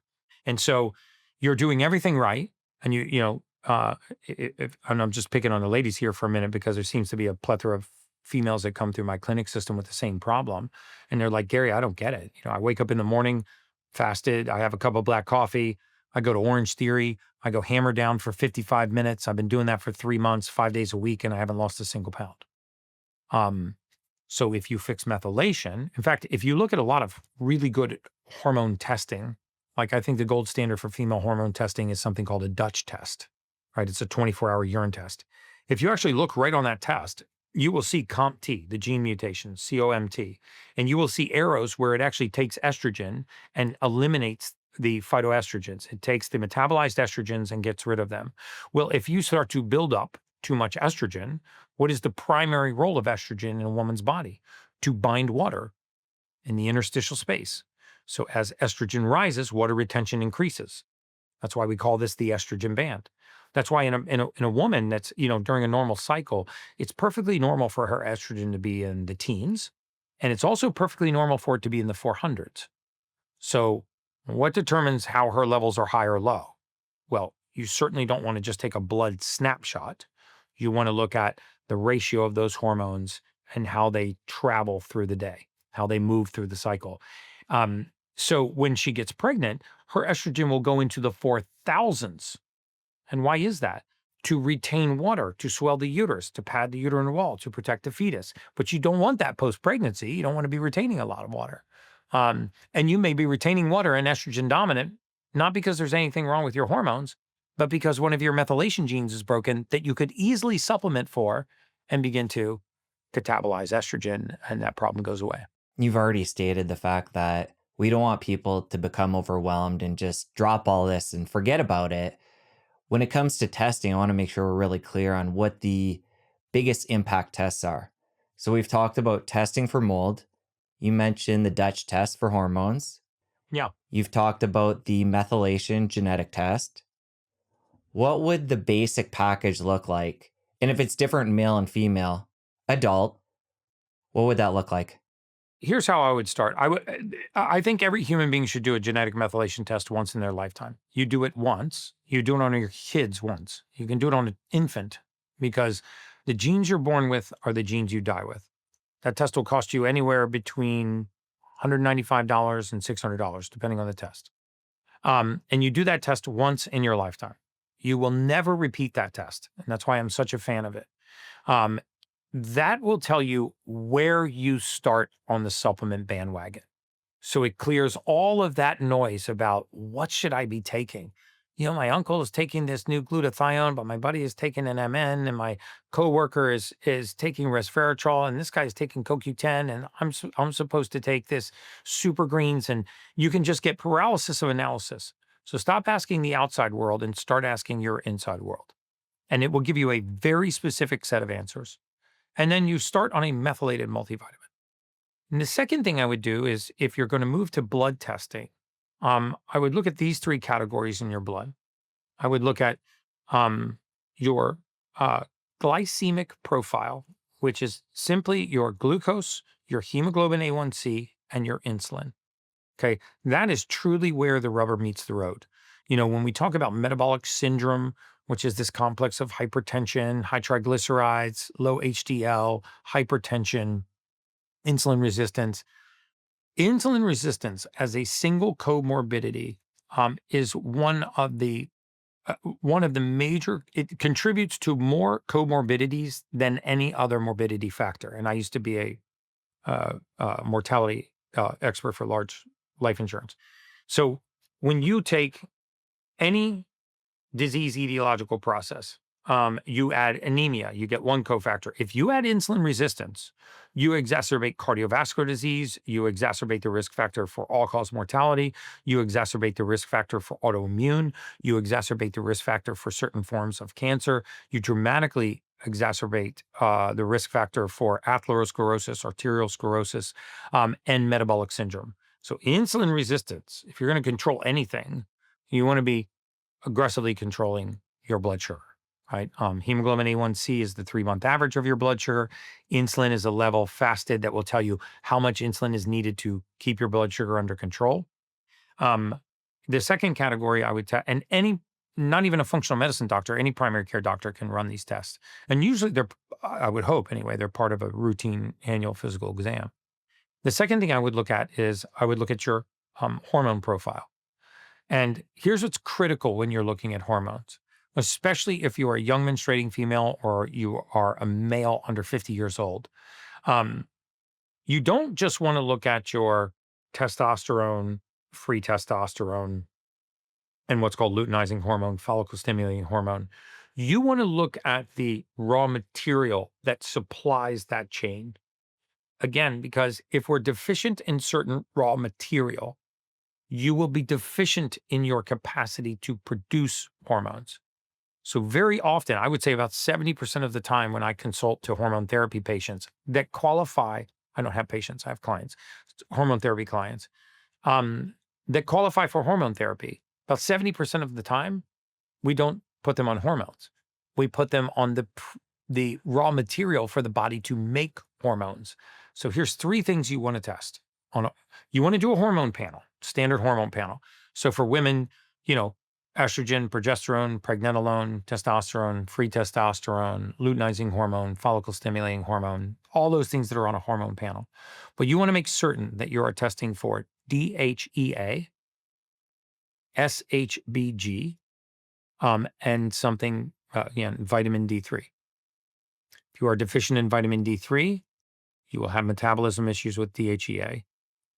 and so you're doing everything right, and and I'm just picking on the ladies here for a minute because there seems to be a plethora of females that come through my clinic system with the same problem, and they're like, Gary, I don't get it. I wake up in the morning, fasted, I have a cup of black coffee, I go to Orange Theory, I go hammer down for 55 minutes. I've been doing that for 3 months, 5 days a week, and I haven't lost a single pound. So if you fix methylation, in fact, if you look at a lot of really good hormone testing, like I think the gold standard for female hormone testing is something called a Dutch test, right? It's a 24-hour urine test. If you actually look right on that test, you will see COMT, the gene mutation, COMT, and you will see arrows where it actually takes estrogen and eliminates the phytoestrogens. It takes the metabolized estrogens and gets rid of them. Well, if you start to build up too much estrogen, what is the primary role of estrogen in a woman's body? To bind water in the interstitial space. So as estrogen rises, water retention increases. That's why we call this the estrogen band. That's why in a woman that's, during a normal cycle, it's perfectly normal for her estrogen to be in the teens. And it's also perfectly normal for it to be in the 400s. So what determines how her levels are high or low? Well, you certainly don't want to just take a blood snapshot. You want to look at the ratio of those hormones and how they travel through the day, how they move through the cycle. So when she gets pregnant, her estrogen will go into the 4,000s. And why is that? To retain water, to swell the uterus, to pad the uterine wall, to protect the fetus. But you don't want that post-pregnancy. You don't want to be retaining a lot of water. And you may be retaining water and estrogen dominant, not because there's anything wrong with your hormones, but because one of your methylation genes is broken that you could easily supplement for and begin to catabolize estrogen, and that problem goes away. You've already stated the fact that we don't want people to become overwhelmed and just drop all this and forget about it. When it comes to testing, I want to make sure we're really clear on what the biggest impact tests are. So we've talked about testing for mold. You mentioned the Dutch test for hormones. Yeah. You've talked about the methylation genetic test. What would the basic package look like? And if it's different male and female, adult, what would that look like? Here's how I would start. I think every human being should do a genetic methylation test once in their lifetime. You do it once. You do it on your kids once. You can do it on an infant because the genes you're born with are the genes you die with. That test will cost you anywhere between $195 and $600, depending on the test. And you do that test once in your lifetime. You will never repeat that test. And that's why I'm such a fan of it. That will tell you where you start on the supplement bandwagon. So it clears all of that noise about what should I be taking? My uncle is taking this new glutathione, but my buddy is taking an MN, and my coworker is taking resveratrol, and this guy is taking CoQ10, and I'm supposed to take this super greens, and you can just get paralysis of analysis. So stop asking the outside world and start asking your inside world. and it will give you a very specific set of answers. And then you start on a methylated multivitamin. And the second thing I would do is if you're going to move to blood testing, I would look at these three categories in your blood. I would look at your uh, glycemic profile, which is simply your glucose, your hemoglobin A1C, and your insulin. Okay. That is truly where the rubber meets the road. When we talk about metabolic syndrome, which is this complex of hypertension, high triglycerides, low HDL, hypertension, insulin resistance as a single comorbidity is one of the major, it contributes to more comorbidities than any other morbidity factor. And I used to be a mortality expert for large life insurance. So when you take any disease etiological process, you add anemia, you get one cofactor. If you add insulin resistance, you exacerbate cardiovascular disease, you exacerbate the risk factor for all-cause mortality, you exacerbate the risk factor for autoimmune, you exacerbate the risk factor for certain forms of cancer, you dramatically exacerbate the risk factor for atherosclerosis, arterial sclerosis, and metabolic syndrome. So insulin resistance, if you're going to control anything, you want to be aggressively controlling your blood sugar, right? Hemoglobin A1C is the 3-month average of your blood sugar. Insulin is a level fasted that will tell you how much insulin is needed to keep your blood sugar under control. The second category I would tell, and not even a functional medicine doctor, any primary care doctor can run these tests. And usually I would hope anyway, they're part of a routine annual physical exam. The second thing I would look at is I would look at your hormone profile. And here's what's critical when you're looking at hormones, especially if you are a young menstruating female or you are a male under 50 years old. You don't just want to look at your testosterone, free testosterone, and what's called luteinizing hormone, follicle stimulating hormone. You want to look at the raw material that supplies that chain. Again, because if we're deficient in certain raw material, you will be deficient in your capacity to produce hormones. So very often, I would say about 70% of the time when I consult to hormone therapy patients that qualify, I don't have patients, I have clients, hormone therapy clients, that qualify for hormone therapy, about 70% of the time, we don't put them on hormones. We put them on the raw material for the body to make hormones. So here's 3 things you want to test. You want to do a hormone panel, standard hormone panel. So for women, estrogen, progesterone, pregnenolone, testosterone, free testosterone, luteinizing hormone, follicle stimulating hormone, all those things that are on a hormone panel. But you want to make certain that you are testing for DHEA, SHBG, and something, vitamin D3. If you are deficient in vitamin D3, you will have metabolism issues with DHEA.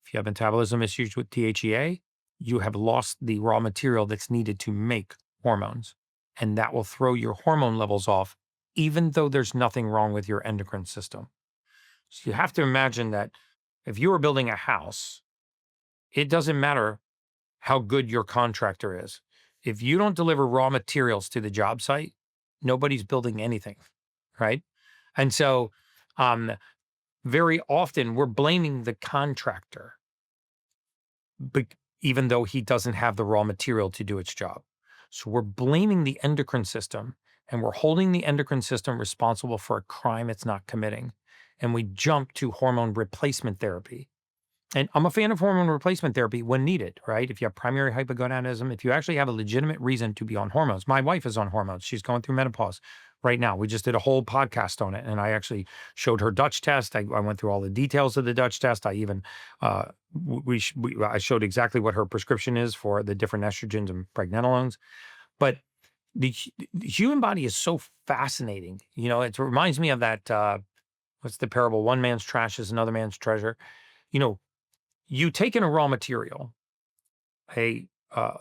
If you have metabolism issues with DHEA, you have lost the raw material that's needed to make hormones. And that will throw your hormone levels off, even though there's nothing wrong with your endocrine system. So you have to imagine that if you are building a house, it doesn't matter how good your contractor is. If you don't deliver raw materials to the job site, nobody's building anything, right? And so very often we're blaming the contractor, even though he doesn't have the raw material to do its job. So we're blaming the endocrine system, and we're holding the endocrine system responsible for a crime it's not committing. And we jump to hormone replacement therapy. And I'm a fan of hormone replacement therapy when needed, right? If you have primary hypogonadism, if you actually have a legitimate reason to be on hormones. My wife is on hormones. She's going through menopause right now. We just did a whole podcast on it, and I actually showed her Dutch test. I went through all the details of the Dutch test. I even I showed exactly what her prescription is for the different estrogens and pregnenolones. But the human body is so fascinating. It reminds me of that. What's the parable? One man's trash is another man's treasure. You take in a raw material, a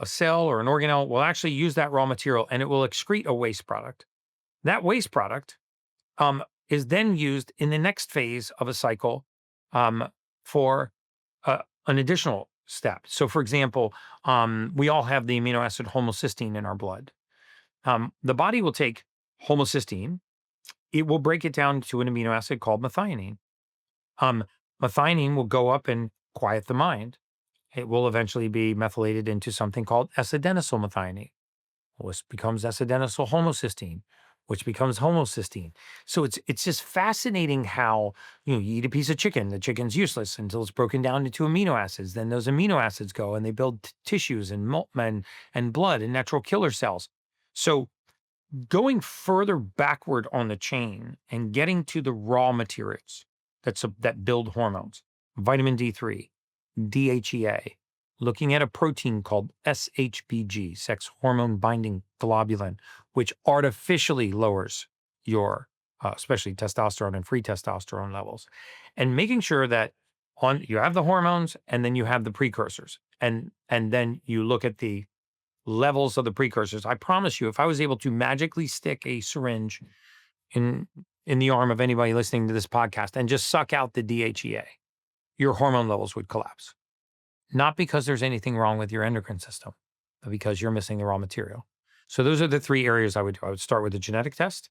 cell or an organelle will actually use that raw material and it will excrete a waste product. That waste product is then used in the next phase of a cycle for an additional step. So, for example, we all have the amino acid homocysteine in our blood. The body will take homocysteine, it will break it down to an amino acid called methionine. Um, Methionine will go up and quiet the mind. It will eventually be methylated into something called S-adenosyl methionine, which becomes S-adenosyl homocysteine, which becomes homocysteine. So it's just fascinating how, you eat a piece of chicken, the chicken's useless until it's broken down into amino acids. Then those amino acids go and they build tissues and blood and natural killer cells. So going further backward on the chain and getting to the raw materials that build hormones, vitamin D3, DHEA, looking at a protein called SHBG, sex hormone binding globulin, which artificially lowers your, especially testosterone and free testosterone levels, and making sure that you have the hormones and then you have the precursors, and then you look at the levels of the precursors. I promise you, if I was able to magically stick a syringe in the arm of anybody listening to this podcast and just suck out the DHEA, your hormone levels would collapse. Not because there's anything wrong with your endocrine system, but because you're missing the raw material. So those are the three areas I would do. I would start with a genetic test,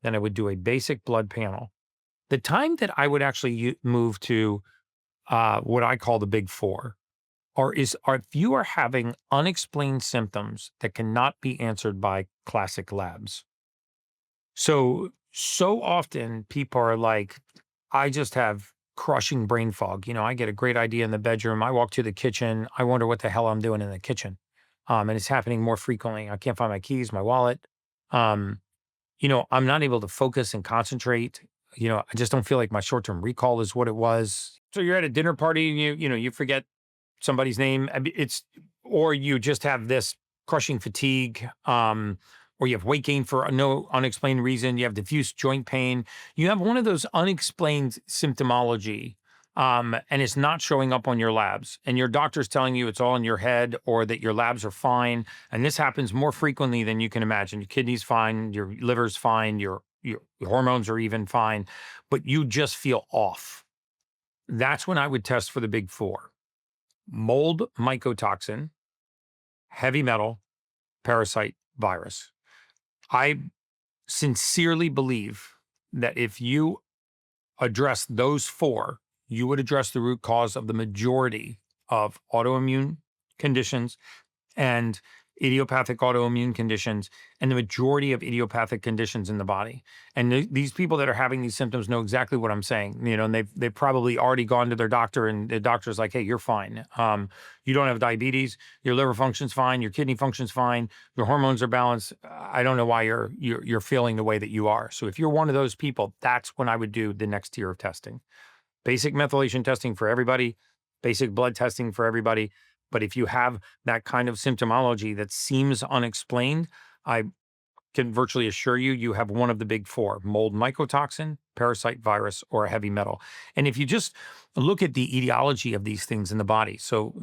then I would do a basic blood panel. The time that I would actually move to what I call the big four are if you are having unexplained symptoms that cannot be answered by classic labs. So often people are like, I just have crushing brain fog. I get a great idea in the bedroom. I walk to the kitchen. I wonder what the hell I'm doing in the kitchen. And it's happening more frequently. I can't find my keys, my wallet. Um, I'm not able to focus and concentrate. I just don't feel like my short-term recall is what it was. So you're at a dinner party and you forget somebody's name. Or you just have this crushing fatigue, or you have weight gain for no unexplained reason. You have diffuse joint pain. You have one of those unexplained symptomology, and it's not showing up on your labs. And your doctor's telling you it's all in your head or that your labs are fine. And this happens more frequently than you can imagine. Your kidney's fine, your liver's fine, your hormones are even fine, but you just feel off. That's when I would test for the big four: mold mycotoxin, heavy metal, parasite, virus. I sincerely believe that if you address those four, you would address the root cause of the majority of autoimmune conditions and idiopathic autoimmune conditions and the majority of idiopathic conditions in the body. And these people that are having these symptoms know exactly what I'm saying, and they've probably already gone to their doctor and the doctor's like, hey, you're fine. You don't have diabetes. Your liver functions fine. Your kidney functions fine. Your hormones are balanced. I don't know why you're feeling the way that you are. So if you're one of those people, that's when I would do the next tier of testing. Basic methylation testing for everybody, basic blood testing for everybody. But if you have that kind of symptomology that seems unexplained, I can virtually assure you have one of the big four: mold mycotoxin, parasite, virus, or a heavy metal. And if you just look at the etiology of these things in the body, so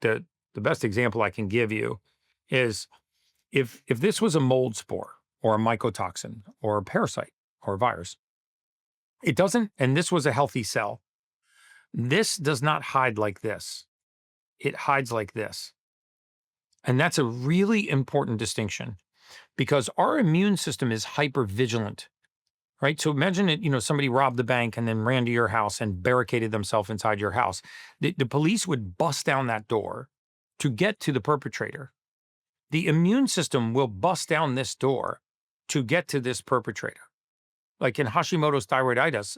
the best example I can give you is if this was a mold spore or a mycotoxin or a parasite or a virus, it doesn't, and this was a healthy cell, this does not hide like this. It hides like this. And that's a really important distinction because our immune system is hypervigilant, right? So imagine it, somebody robbed the bank and then ran to your house and barricaded themselves inside your house. The police would bust down that door to get to the perpetrator. The immune system will bust down this door to get to this perpetrator. Like in Hashimoto's thyroiditis,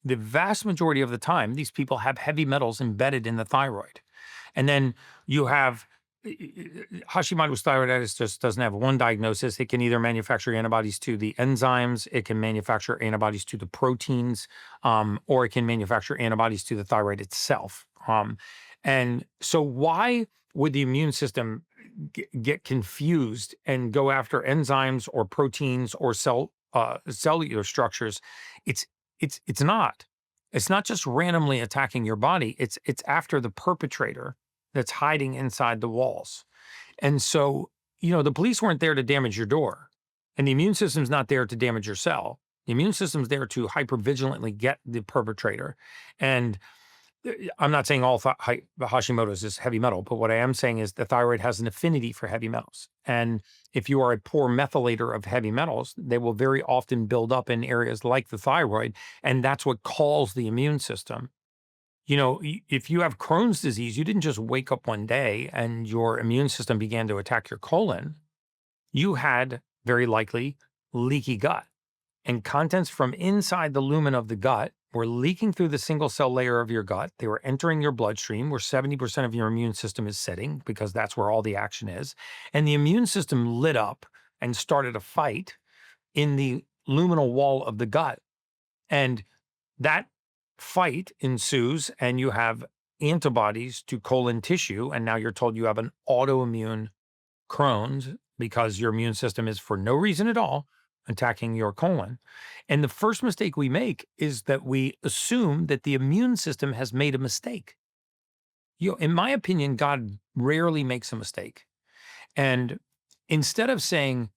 the vast majority of the time, these people have heavy metals embedded in the thyroid. And then you have Hashimoto's thyroiditis just doesn't have one diagnosis. It can either manufacture antibodies to the enzymes, it can manufacture antibodies to the proteins, or it can manufacture antibodies to the thyroid itself. And so why would the immune system get confused and go after enzymes or proteins or cellular structures? It's not. It's not just randomly attacking your body. It's after the perpetrator that's hiding inside the walls. And so, the police weren't there to damage your door, and the immune system's not there to damage your cell. The immune system's there to hypervigilantly get the perpetrator. And I'm not saying all Hashimoto's is heavy metal, but what I am saying is the thyroid has an affinity for heavy metals. And if you are a poor methylator of heavy metals, they will very often build up in areas like the thyroid. And that's what calls the immune system. If you have Crohn's disease, you didn't just wake up one day and your immune system began to attack your colon. You had very likely leaky gut, and contents from inside the lumen of the gut were leaking through the single cell layer of your gut. They were entering your bloodstream where 70% of your immune system is sitting, because that's where all the action is. And the immune system lit up and started a fight in the luminal wall of the gut. And that fight ensues, and you have antibodies to colon tissue. And now you're told you have an autoimmune Crohn's because your immune system is, for no reason at all, attacking your colon. And the first mistake we make is that we assume that the immune system has made a mistake. In my opinion, God rarely makes a mistake. And instead of saying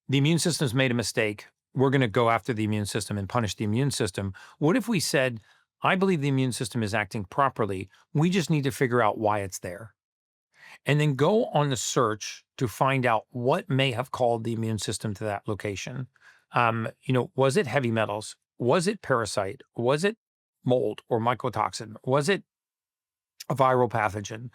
the immune system's made a mistake, we're going to go after the immune system and punish the immune system, what if we said, I believe the immune system is acting properly. We just need to figure out why it's there. And then go on the search to find out what may have called the immune system to that location. Was it heavy metals? Was it parasite? Was it mold or mycotoxin? Was it a viral pathogen?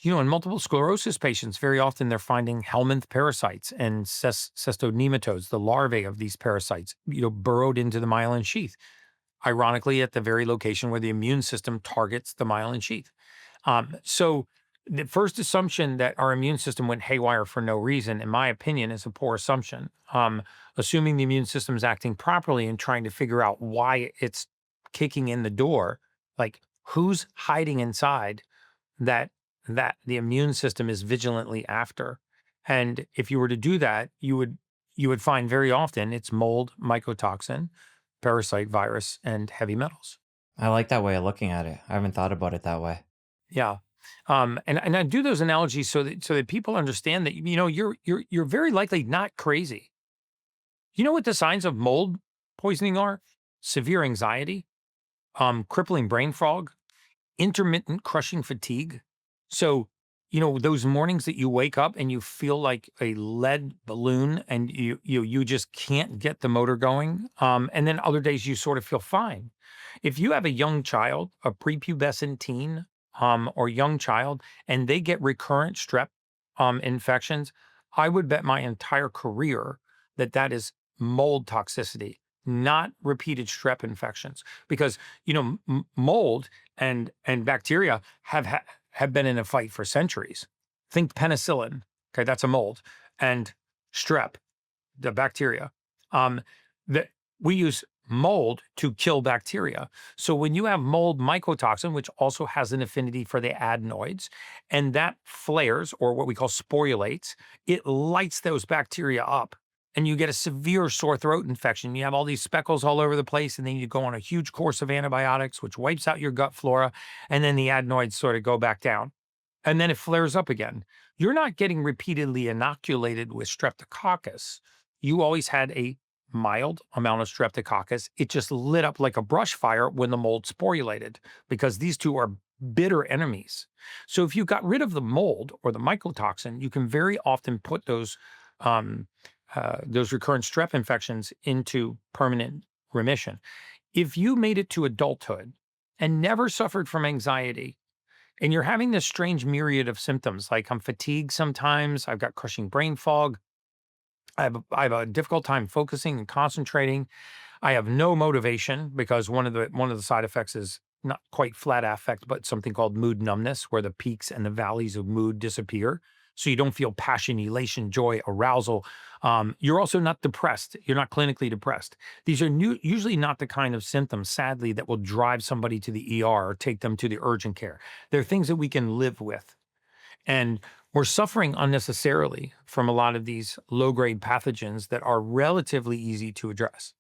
In multiple sclerosis patients, very often they're finding helminth parasites and cystodematodes, the larvae of these parasites, burrowed into the myelin sheath, ironically at the very location where the immune system targets the myelin sheath. So the first assumption that our immune system went haywire for no reason, in my opinion, is a poor assumption. Assuming the immune system is acting properly and trying to figure out why it's kicking in the door, like who's hiding inside that the immune system is vigilantly after. And if you were to do that, you would find very often it's mold, mycotoxin, parasite, virus, and heavy metals. I like that way of looking at it. I haven't thought about it that way. Yeah. And I do those analogies so that people understand that you're very likely not crazy. You know what the signs of mold poisoning are? Severe anxiety, crippling brain fog, intermittent crushing fatigue. So, those mornings that you wake up and you feel like a lead balloon and you just can't get the motor going. And then other days you sort of feel fine. If you have a young child, a prepubescent teen, or young child, and they get recurrent strep infections, I would bet my entire career that is mold toxicity, not repeated strep infections, because mold and bacteria have been in a fight for centuries. Think penicillin, okay, that's a mold, and strep, the bacteria. That we use mold to kill bacteria. So when you have mold mycotoxin, which also has an affinity for the adenoids, and that flares, or what we call sporulates, it lights those bacteria up. And you get a severe sore throat infection. You have all these speckles all over the place, and then you go on a huge course of antibiotics, which wipes out your gut flora, and then the adenoids sort of go back down. And then it flares up again. You're not getting repeatedly inoculated with streptococcus. You always had a mild amount of streptococcus. It just lit up like a brush fire when the mold sporulated, because these two are bitter enemies. So if you got rid of the mold or the mycotoxin, you can very often put those recurrent strep infections into permanent remission. If you made it to adulthood and never suffered from anxiety, and you're having this strange myriad of symptoms, like I'm fatigued sometimes, I've got crushing brain fog, I have a difficult time focusing and concentrating, I have no motivation, because one of the side effects is not quite flat affect, but something called mood numbness, where the peaks and the valleys of mood disappear. So you don't feel passion, elation, joy, arousal. You're also not depressed. You're not clinically depressed. These are usually not the kind of symptoms, sadly, that will drive somebody to the ER or take them to the urgent care. They're things that we can live with. And we're suffering unnecessarily from a lot of these low-grade pathogens that are relatively easy to address.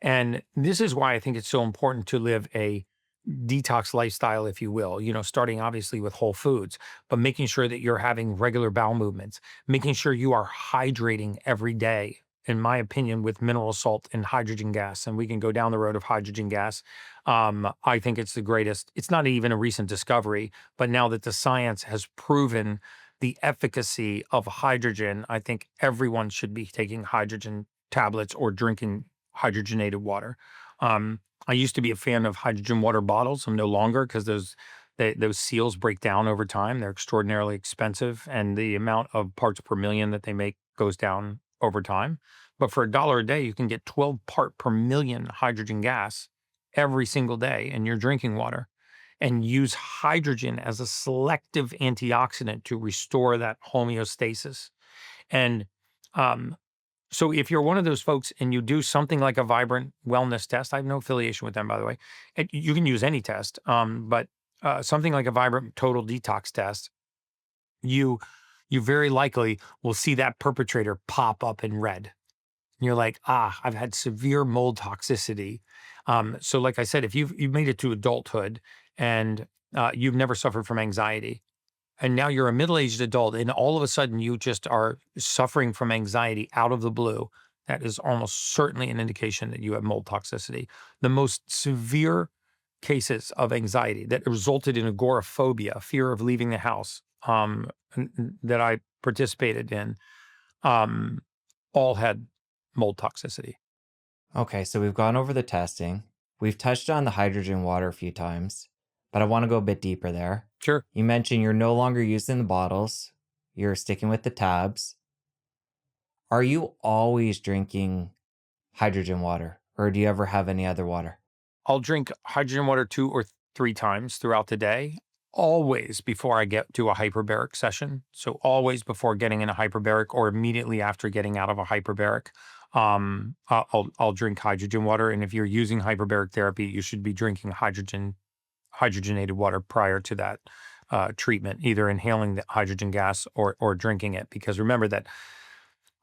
And this is why I think it's so important to live a detox lifestyle, if you will, starting obviously with whole foods, but making sure that you're having regular bowel movements, making sure you are hydrating every day in my opinion, with mineral salt and hydrogen gas, and we can go down the road of hydrogen gas. I think it's the greatest. It's not even a recent discovery, but now that the science has proven the efficacy of hydrogen, I think everyone should be taking hydrogen tablets or drinking hydrogenated water. I used to be a fan of hydrogen water bottles. I'm no longer, because those seals break down over time. They're extraordinarily expensive, and the amount of parts per million that they make goes down over time. But for $1 a day, you can get 12 part per million hydrogen gas every single day in your drinking water, and use hydrogen as a selective antioxidant to restore that homeostasis. And um, so if you're one of those folks and you do something like a Vibrant wellness test, I have no affiliation with them, by the way. And you can use any test, but something like a Vibrant total detox test, you you very likely will see that perpetrator pop up in red. And you're like, I've had severe mold toxicity. So like I said, if you've made it to adulthood and you've never suffered from anxiety, and now you're a middle-aged adult, and all of a sudden you just are suffering from anxiety out of the blue, that is almost certainly an indication that you have mold toxicity. The most severe cases of anxiety that resulted in agoraphobia, fear of leaving the house, that I participated in, um, all had mold toxicity. Okay, so we've gone over the testing. We've touched on the hydrogen water a few times, but I want to go a bit deeper there. Sure. You mentioned you're no longer using the bottles, you're sticking with the tabs. Are you always drinking hydrogen water, or do you ever have any other water? I'll drink hydrogen water 2 or 3 times throughout the day, always before I get to a hyperbaric session. So always before getting in a hyperbaric or immediately after getting out of a hyperbaric, I'll drink hydrogen water. And if you're using hyperbaric therapy, you should be drinking hydrogenated water prior to that treatment, either inhaling the hydrogen gas or drinking it. Because remember that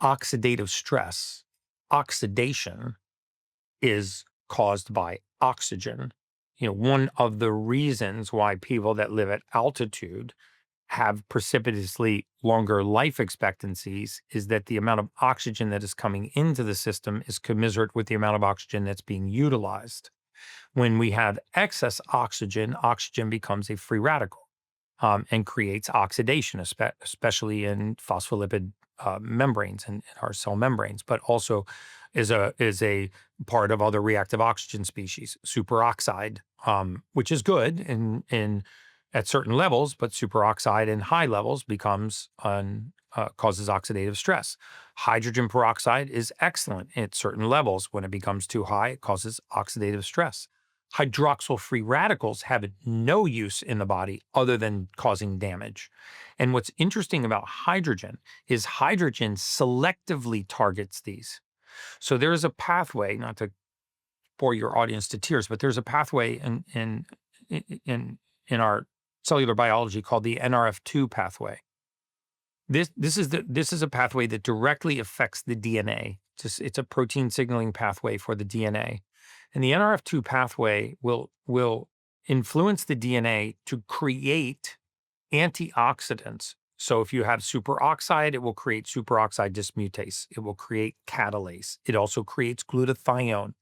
oxidative stress, oxidation, is caused by oxygen. One of the reasons why people that live at altitude have precipitously longer life expectancies is that the amount of oxygen that is coming into the system is commensurate with the amount of oxygen that's being utilized. When we have excess oxygen, oxygen becomes a free radical, and creates oxidation, especially in phospholipid membranes and our cell membranes, but also is a part of other reactive oxygen species, superoxide, which is good in at certain levels, but superoxide in high levels causes oxidative stress. Hydrogen peroxide is excellent at certain levels. When it becomes too high, it causes oxidative stress. Hydroxyl free radicals have no use in the body other than causing damage. And what's interesting about hydrogen is hydrogen selectively targets these. So there is a pathway, not to bore your audience to tears, but there's a pathway in our cellular biology called the NRF2 pathway. This is a pathway that directly affects the DNA. It's a protein signaling pathway for the DNA. And the NRF2 pathway will influence the DNA to create antioxidants. So if you have superoxide, it will create superoxide dismutase. It will create catalase. It also creates glutathione.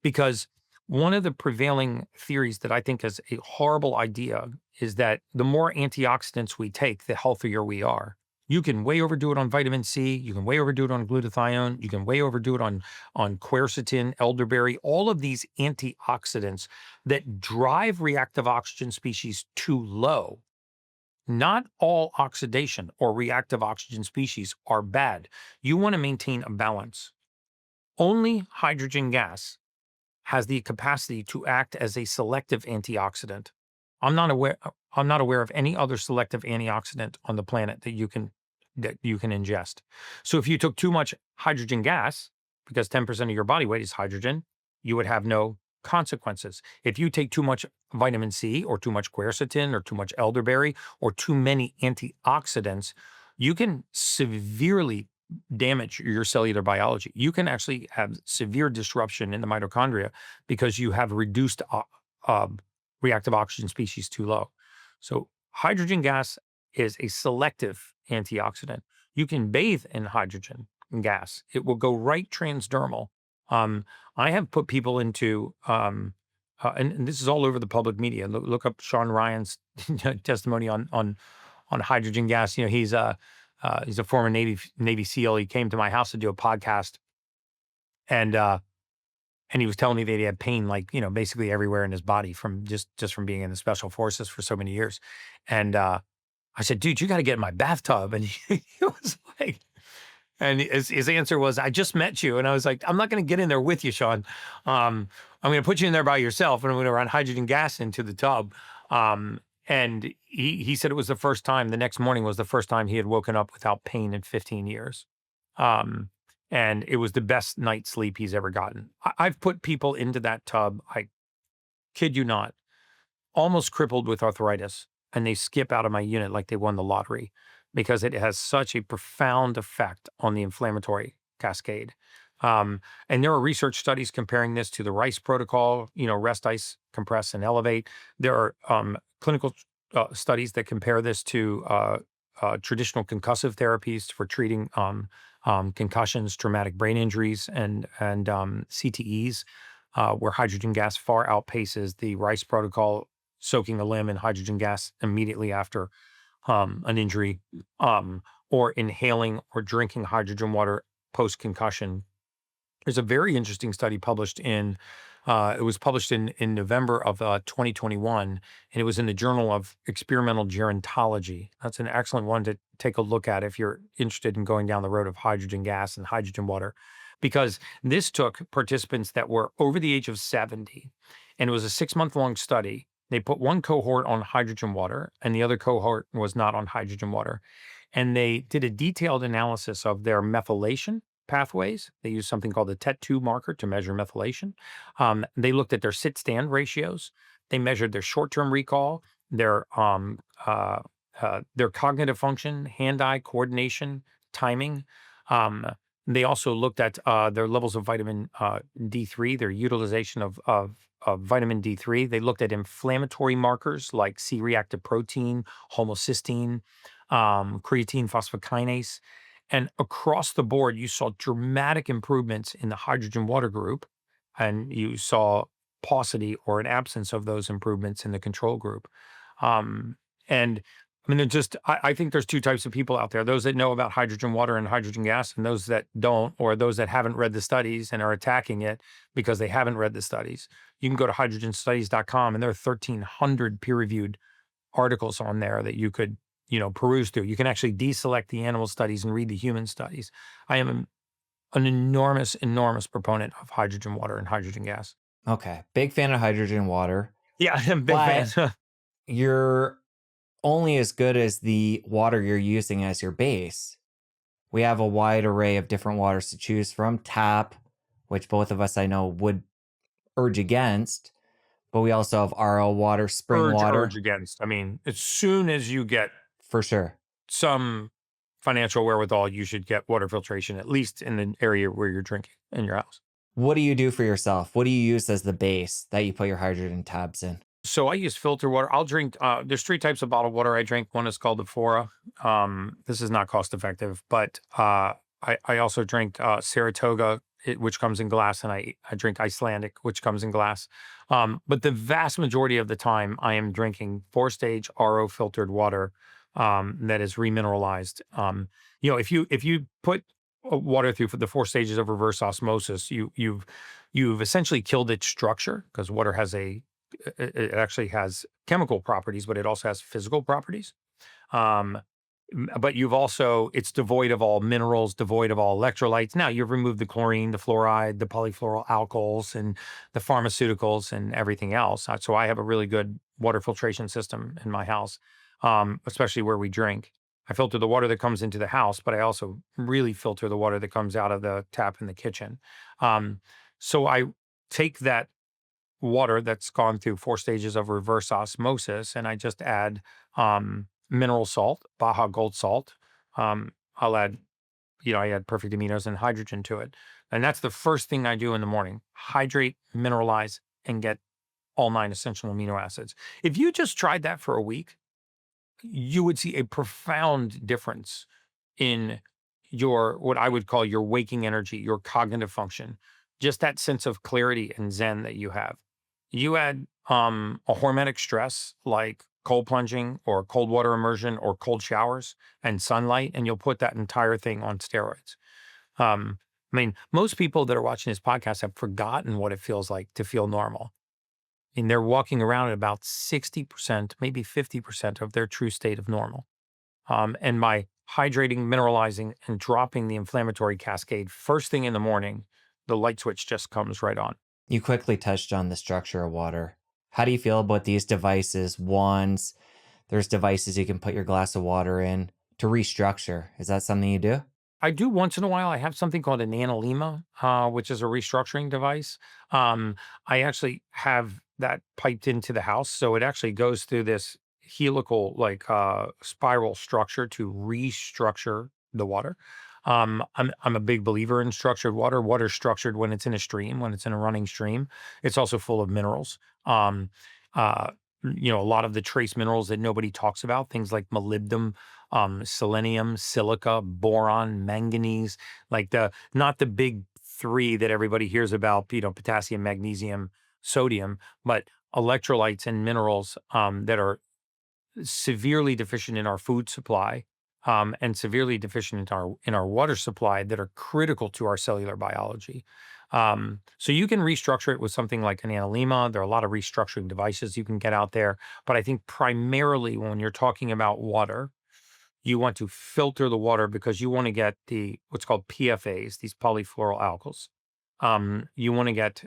Because one of the prevailing theories that I think is a horrible idea is that the more antioxidants we take, the healthier we are. You can way overdo it on vitamin C. You can way overdo it on glutathione. You can way overdo it on quercetin, elderberry, all of these antioxidants that drive reactive oxygen species too low. Not all oxidation or reactive oxygen species are bad. You want to maintain a balance. Only hydrogen gas has the capacity to act as a selective antioxidant. I'm not aware of any other selective antioxidant on the planet that you can ingest. So if you took too much hydrogen gas, because 10% of your body weight is hydrogen, you would have no consequences. If you take too much vitamin C or too much quercetin or too much elderberry or too many antioxidants, you can severely damage your cellular biology. You can actually have severe disruption in the mitochondria because you have reduced reactive oxygen species too low. So hydrogen gas is a selective antioxidant. You can bathe in hydrogen. gas. It will go right transdermal. Um, I have put people into, and this is all over the public media. Look up Sean Ryan's testimony on hydrogen gas. He's a former Navy SEAL. He came to my house to do a podcast, and and he was telling me that he had pain, like, basically everywhere in his body from just from being in the special forces for so many years. And I said, dude, you got to get in my bathtub. And he was like, and his answer was, I just met you. And I was like, I'm not going to get in there with you, Sean. I'm going to put you in there by yourself, and I'm going to run hydrogen gas into the tub. And he said it was the first time, the next morning was the first time he had woken up without pain in 15 years. Um, and it was the best night's sleep he's ever gotten. I've put people into that tub, I kid you not, almost crippled with arthritis, and they skip out of my unit like they won the lottery because it has such a profound effect on the inflammatory cascade. And there are research studies comparing this to the RICE protocol, rest, ice, compress, and elevate. There are clinical studies that compare this to traditional concussive therapies for treating concussions, traumatic brain injuries, and CTEs, where hydrogen gas far outpaces the RICE protocol, soaking a limb in hydrogen gas immediately after an injury, or inhaling or drinking hydrogen water post concussion. There's a very interesting study published it was published in November of 2021, and it was in the Journal of Experimental Gerontology. That's an excellent one to take a look at if you're interested in going down the road of hydrogen gas and hydrogen water, because this took participants that were over the age of 70, and it was a 6-month long study. They put one cohort on hydrogen water, and the other cohort was not on hydrogen water. And they did a detailed analysis of their methylation pathways. They used something called the TET2 marker to measure methylation. They looked at their sit-stand ratios. They measured their short-term recall, their cognitive function, hand-eye coordination, timing. Um, they also looked at their levels of vitamin D3, their utilization of vitamin D3. They looked at inflammatory markers like C-reactive protein, homocysteine, creatine phosphokinase. And across the board, you saw dramatic improvements in the hydrogen water group, and you saw paucity or an absence of those improvements in the control group. And I mean, I think there's two types of people out there: those that know about hydrogen water and hydrogen gas, and those that don't, or those that haven't read the studies and are attacking it because they haven't read the studies. You can go to hydrogenstudies.com, and there are 1,300 peer-reviewed articles on there that you could, peruse through. You can actually deselect the animal studies and read the human studies. I am an enormous, enormous proponent of hydrogen water and hydrogen gas. Okay. Big fan of hydrogen water. Yeah, I'm a big But fan. you're only as good as the water you're using as your base. We have a wide array of different waters to choose from. Tap, which both of us I know would urge against, but we also have RO water, spring water. Urge against. I mean, as soon as you get For sure. some financial wherewithal, you should get water filtration, at least in the area where you're drinking in your house. What do you do for yourself? What do you use as the base that you put your hydrogen tabs in? So I use filter water. I'll drink, there's 3 types of bottled water I drink. One is called the Fora. This is not cost effective, but I also drink Saratoga, which comes in glass, and I drink Icelandic, which comes in glass. But the vast majority of the time, I am drinking 4-stage RO filtered water that is remineralized. If you put water through for the 4 stages of reverse osmosis, you've essentially killed its structure, because water it actually has chemical properties, but it also has physical properties. But it's devoid of all minerals, devoid of all electrolytes. Now you've removed the chlorine, the fluoride, the polyfluoroalkyls, and the pharmaceuticals and everything else. So I have a really good water filtration system in my house, especially where we drink. I filter the water that comes into the house, but I also really filter the water that comes out of the tap in the kitchen. So I take that water that's gone through 4 stages of reverse osmosis, and I just add mineral salt, Baja Gold salt. I'll add, I add perfect aminos and hydrogen to it. And that's the first thing I do in the morning: hydrate, mineralize, and get all 9 essential amino acids. If you just tried that for a week, you would see a profound difference in your, what I would call your waking energy, your cognitive function, just that sense of clarity and zen that you have. You add a hormetic stress like cold plunging or cold water immersion or cold showers and sunlight, and you'll put that entire thing on steroids. I mean, most people that are watching this podcast have forgotten what it feels like to feel normal. And they're walking around at about 60%, maybe 50% of their true state of normal. And by hydrating, mineralizing, and dropping the inflammatory cascade first thing in the morning, the light switch just comes right on. You quickly touched on the structure of water. How do you feel about these devices? Wands, there's devices you can put your glass of water in to restructure. Is that something you do? I do once in a while. I have something called an analema, which is a restructuring device. I actually have that piped into the house, so it actually goes through this helical, like spiral structure to restructure the water. I'm a big believer in structured water. Water's structured when it's in a stream, when it's in a running stream. It's also full of minerals. Um, uh, a lot of the trace minerals that nobody talks about, things like molybdenum, selenium, silica, boron, manganese, like the not the big three that everybody hears about, potassium, magnesium, sodium, but electrolytes and minerals that are severely deficient in our food supply, and severely deficient in our water supply that are critical to our cellular biology. So you can restructure it with something like an analema. There are a lot of restructuring devices you can get out there, but I think primarily when you're talking about water, you want to filter the water because you want to get the what's called PFAs, these polyfluoroalkyls. You want to get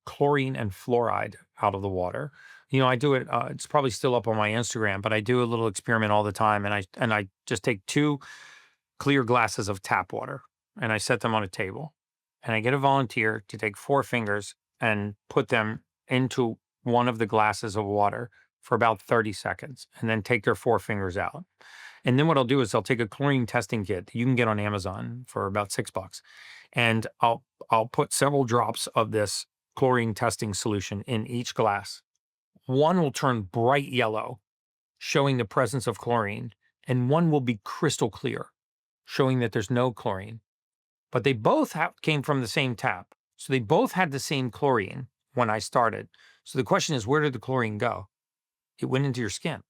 chlorine and fluoride out of the water. I do it. It's probably still up on my Instagram, but I do a little experiment all the time, and I just take two clear glasses of tap water and I set them on a table, and I get a volunteer to take four fingers and put them into one of the glasses of water for about 30 seconds, and then take their four fingers out. And then what I'll do is I'll take a chlorine testing kit that you can get on Amazon for about $6, and I'll put several drops of this chlorine testing solution in each glass. One will turn bright yellow, showing the presence of chlorine, and one will be crystal clear, showing that there's no chlorine. But they both came from the same tap, so they both had the same chlorine when I started. So the question is, where did the chlorine go? It went into your skin.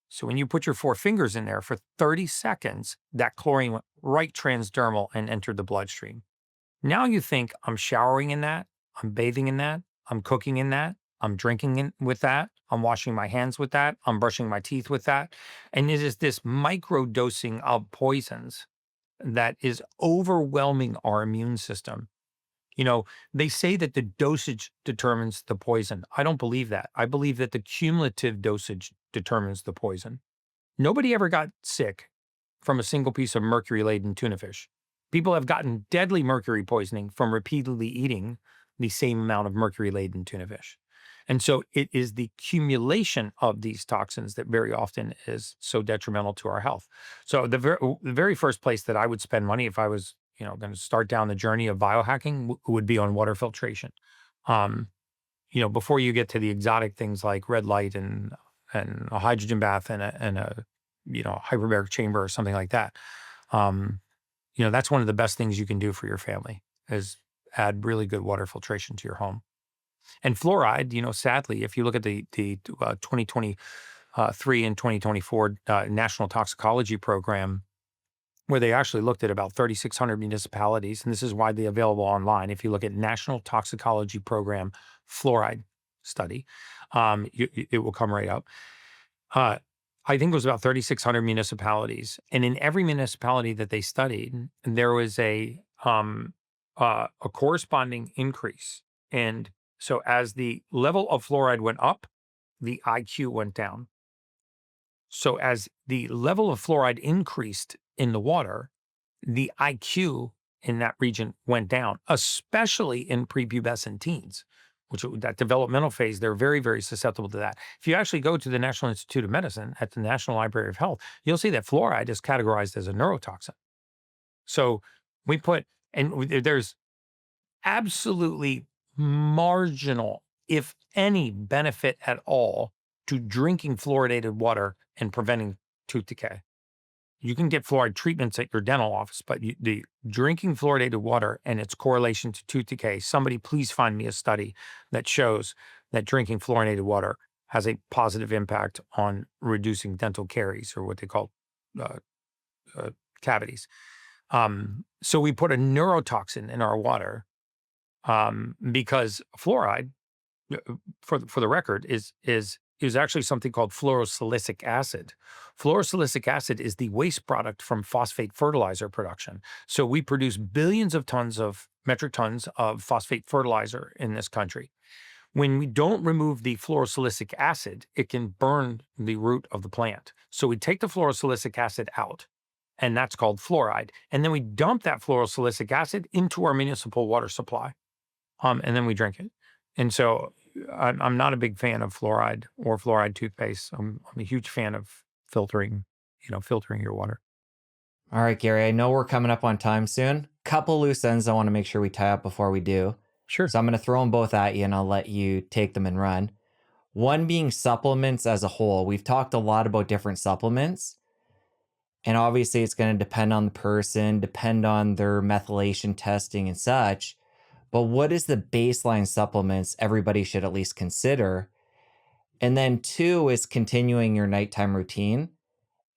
So when you put your four fingers in there for 30 seconds, that chlorine went right transdermal and entered the bloodstream. Now you think I'm showering in that, I'm bathing in that, I'm cooking in that, I'm drinking with that, I'm washing my hands with that, I'm brushing my teeth with that. And it is this micro dosing of poisons that is overwhelming our immune system. They say that the dosage determines the poison. I don't believe that. I believe that the cumulative dosage determines the poison. Nobody ever got sick from a single piece of mercury laden tuna fish. People have gotten deadly mercury poisoning from repeatedly eating the same amount of mercury laden tuna fish. And so it is the accumulation of these toxins that very often is so detrimental to our health. So the very first place that I would spend money if I was, going to start down the journey of biohacking would be on water filtration. Um, before you get to the exotic things like red light and a hydrogen bath and a hyperbaric chamber or something like that. That's one of the best things you can do for your family is add really good water filtration to your home. And fluoride, sadly, if you look at the 2023 and 2024 National Toxicology Program, where they actually looked at about 3,600 municipalities, and this is widely available online. If you look at National Toxicology Program fluoride study, it will come right up. I think it was about 3,600 municipalities, and in every municipality that they studied, there was a corresponding increase. And so, as the level of fluoride went up, the IQ went down. So, as the level of fluoride increased in the water, the IQ in that region went down, especially in prepubescent teens, that developmental phase, they're very, very susceptible to that. If you actually go to the National Institute of Medicine at the National Library of Health, you'll see that fluoride is categorized as a neurotoxin. So there's absolutely marginal, if any, benefit at all to drinking fluoridated water and preventing tooth decay. You can get fluoride treatments at your dental office, but the drinking fluoridated water and its correlation to tooth decay, somebody please find me a study that shows that drinking fluoridated water has a positive impact on reducing dental caries, or what they call uh, cavities. So we put a neurotoxin in our water, because fluoride, for the record, is actually something called fluorosilicic acid. Fluorosilicic acid is the waste product from phosphate fertilizer production. So we produce billions of metric tons of phosphate fertilizer in this country. When we don't remove the fluorosilicic acid, it can burn the root of the plant. So we take the fluorosilicic acid out, and that's called fluoride. And then we dump that fluorosilicic acid into our municipal water supply, and then we drink it. And so I'm not a big fan of fluoride or fluoride toothpaste. I'm a huge fan of filtering your water. All right, Gary, I know we're coming up on time soon. Couple loose ends I want to make sure we tie up before we do. Sure. So I'm going to throw them both at you and I'll let you take them and run. One being supplements as a whole. We've talked a lot about different supplements. And obviously, it's going to depend on the person, depend on their methylation testing and such. But what is the baseline supplements everybody should at least consider? And then two is continuing your nighttime routine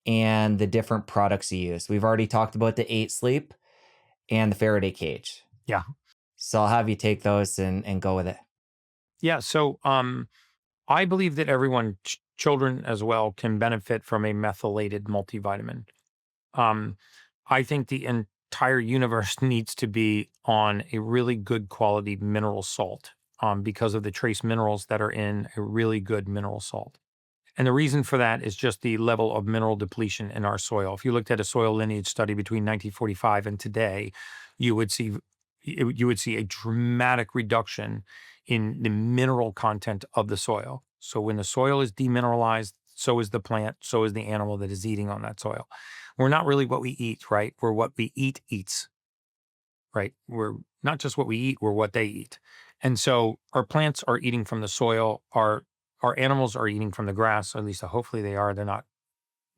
and the different products you use. We've already talked about the 8 sleep and the Faraday cage. Yeah. So I'll have you take those and go with it. Yeah. So I believe that everyone, children as well, can benefit from a methylated multivitamin. I think the entire universe needs to be on a really good quality mineral salt, because of the trace minerals that are in a really good mineral salt. And the reason for that is just the level of mineral depletion in our soil. If you looked at a soil lineage study between 1945 and today, you would see a dramatic reduction in the mineral content of the soil. So when the soil is demineralized, so is the plant, so is the animal that is eating on that soil. We're not really what we eat, right? We're what we eat eats, right? We're not just what we eat, we're what they eat. And so our plants are eating from the soil, our animals are eating from the grass, or at least hopefully they are. They're not,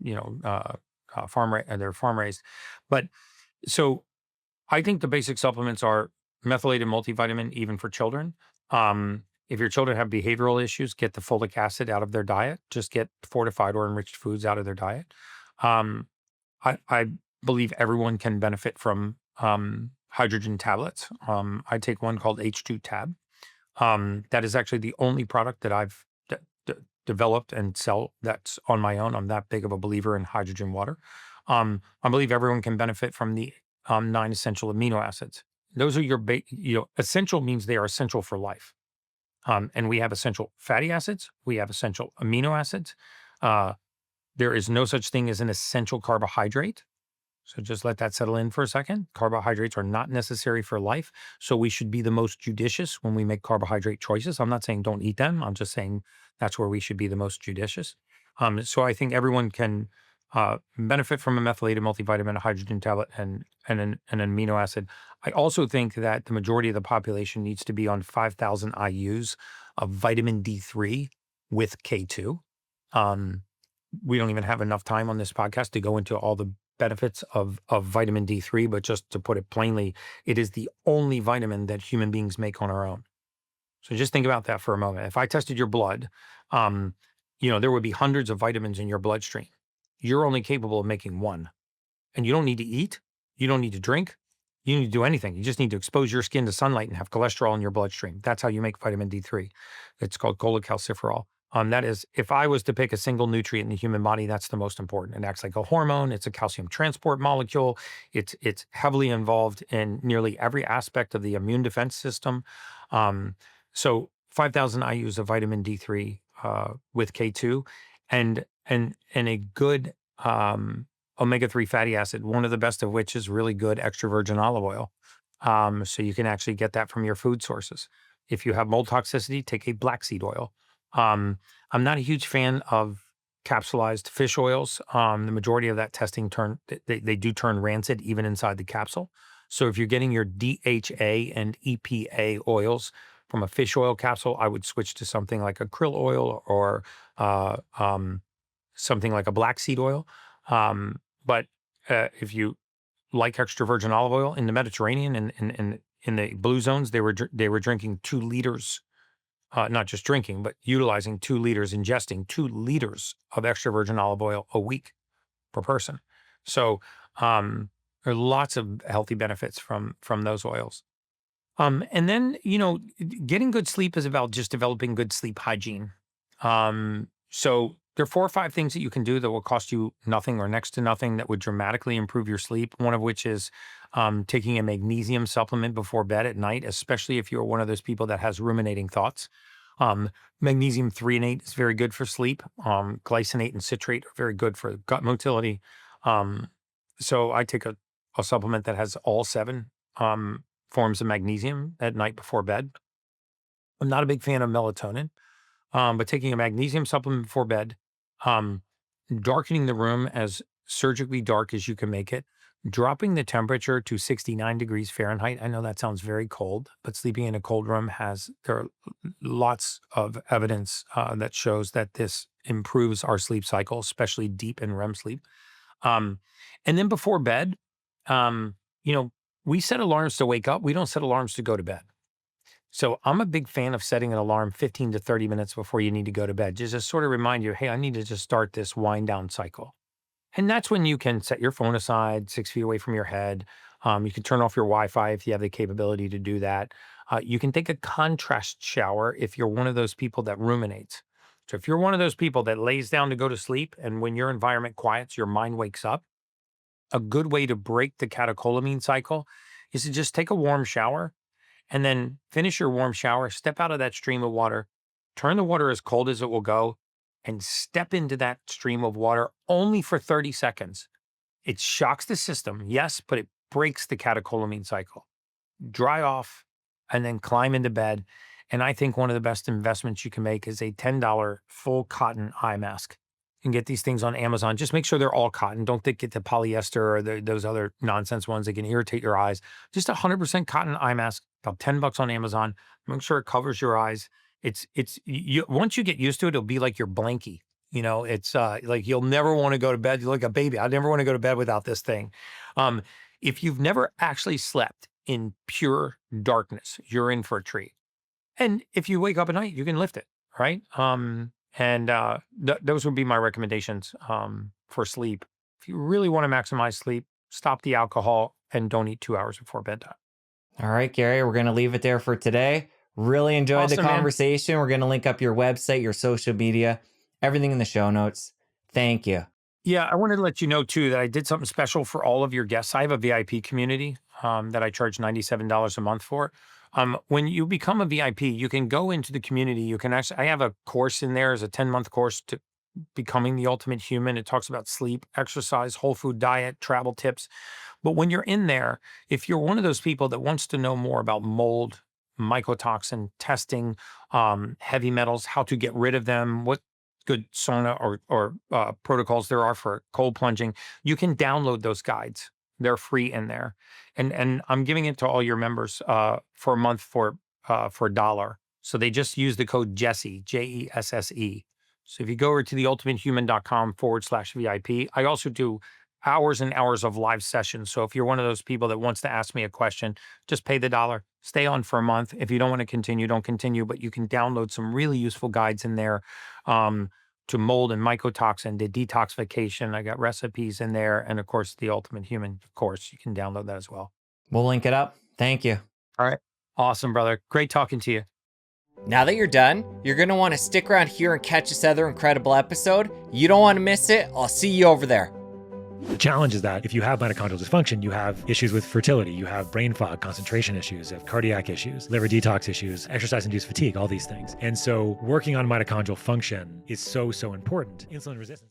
they're farm raised. But so I think the basic supplements are methylated multivitamin, even for children. If your children have behavioral issues, get the folic acid out of their diet. Just get fortified or enriched foods out of their diet. I believe everyone can benefit from hydrogen tablets. I take one called H2 Tab. That is actually the only product that I've developed and sell that's on my own. I'm that big of a believer in hydrogen water. I believe everyone can benefit from the 9 essential amino acids. Those are your essential means they are essential for life. And we have essential fatty acids. We have essential amino acids. There is no such thing as an essential carbohydrate. So just let that settle in for a second. Carbohydrates are not necessary for life. So we should be the most judicious when we make carbohydrate choices. I'm not saying don't eat them. I'm just saying that's where we should be the most judicious. So I think everyone can benefit from a methylated multivitamin, a hydrogen tablet, and an amino acid. I also think that the majority of the population needs to be on 5,000 IUs of vitamin D3 with K2. We don't even have enough time on this podcast to go into all the benefits of vitamin D3, but just to put it plainly, it is the only vitamin that human beings make on our own. So just think about that for a moment. If I tested your blood, there would be hundreds of vitamins in your bloodstream. You're only capable of making one. And you don't need to eat. You don't need to drink. You need to do anything. You just need to expose your skin to sunlight and have cholesterol in your bloodstream. That's how you make vitamin D3. It's called cholecalciferol. That is, if I was to pick a single nutrient in the human body, that's the most important. It acts like a hormone. It's a calcium transport molecule. It's heavily involved in nearly every aspect of the immune defense system. So 5,000 IUs of vitamin D3 with K2, and a good omega-3 fatty acid, one of the best of which is really good extra virgin olive oil. So you can actually get that from your food sources. If you have mold toxicity, take a black seed oil. I'm not a huge fan of capsulized fish oils. The majority of that testing they do turn rancid even inside the capsule. So if you're getting your DHA and EPA oils from a fish oil capsule, I would switch to something like a krill oil or something like a black seed oil. But if you like extra virgin olive oil in the Mediterranean and in the blue zones, they were drinking 2 liters, not just drinking, but utilizing 2 liters, ingesting 2 liters of extra virgin olive oil a week per person. So there are lots of healthy benefits from those oils. And then, getting good sleep is about just developing good sleep hygiene. So there are 4 or 5 things that you can do that will cost you nothing or next to nothing that would dramatically improve your sleep. One of which is taking a magnesium supplement before bed at night, especially if you're one of those people that has ruminating thoughts. Magnesium threonate is very good for sleep. Glycinate and citrate are very good for gut motility. So I take a supplement that has all 7 forms of magnesium at night before bed. I'm not a big fan of melatonin, but taking a magnesium supplement before bed, um, darkening the room as surgically dark as you can make it, dropping the temperature to 69 degrees Fahrenheit. I know that sounds very cold, but sleeping in a cold room there are lots of evidence that shows that this improves our sleep cycle, especially deep and REM sleep. Um, and then before bed, um, you know, we set alarms to wake up. We don't set alarms to go to bed. So I'm a big fan of setting an alarm 15 to 30 minutes before you need to go to bed. Just to sort of remind you, hey, I need to just start this wind down cycle. And that's when you can set your phone aside 6 feet away from your head. You can turn off your Wi-Fi if you have the capability to do that. You can take a contrast shower if you're one of those people that ruminates. So if you're one of those people that lays down to go to sleep and when your environment quiets, your mind wakes up, a good way to break the catecholamine cycle is to just take a warm shower and then finish your warm shower, step out of that stream of water, turn the water as cold as it will go, and step into that stream of water only for 30 seconds. It shocks the system, yes, but it breaks the catecholamine cycle. Dry off and then climb into bed. And I think one of the best investments you can make is a $10 full cotton eye mask. You can get these things on Amazon. Just make sure they're all cotton. Don't get the polyester or those other nonsense ones that can irritate your eyes. Just 100% cotton eye mask, about $10 on Amazon. Make sure it covers your eyes. Once you get used to it, it'll be like your blankie. It's like you'll never want to go to bed. You're like a baby. I never want to go to bed without this thing. If you've never actually slept in pure darkness, you're in for a treat. And if you wake up at night, you can lift it, right? Those would be my recommendations for sleep. If you really want to maximize sleep, stop the alcohol and don't eat 2 hours before bedtime. All right, Gary, we're going to leave it there for today. Really enjoyed the Awesome, man. conversation. We're going to link up your website, your social media, everything in the show notes. Thank you. Yeah, I wanted to let you know too that I did something special for all of your guests. I have a VIP community that I charge $97 a month for. When you become a VIP, you can go into the community. You can I have a course in there as a 10-month course to becoming the ultimate human. It talks about sleep, exercise, whole food diet, travel tips. But when you're in there, if you're one of those people that wants to know more about mold, mycotoxin testing, heavy metals, how to get rid of them, what good sauna or protocols there are for cold plunging, you can download those guides. They're free in there, and I'm giving it to all your members for a month for $1. So they just use the code Jesse, JESSE. So if you go over to theultimatehuman.com/VIP, I also do hours and hours of live sessions. So if you're one of those people that wants to ask me a question, just pay the $1, stay on for a month. If you don't want to continue, don't continue, but you can download some really useful guides in there to mold and mycotoxin, to detoxification. I got recipes in there. And of course, the Ultimate Human course, you can download that as well. We'll link it up. Thank you. All right. Awesome, brother. Great talking to you. Now that you're done, you're going to want to stick around here and catch this other incredible episode. You don't want to miss it. I'll see you over there. The challenge is that if you have mitochondrial dysfunction, you have issues with fertility, you have brain fog, concentration issues, you have cardiac issues, liver detox issues, exercise-induced fatigue, all these things. And so working on mitochondrial function is so important. Insulin resistance.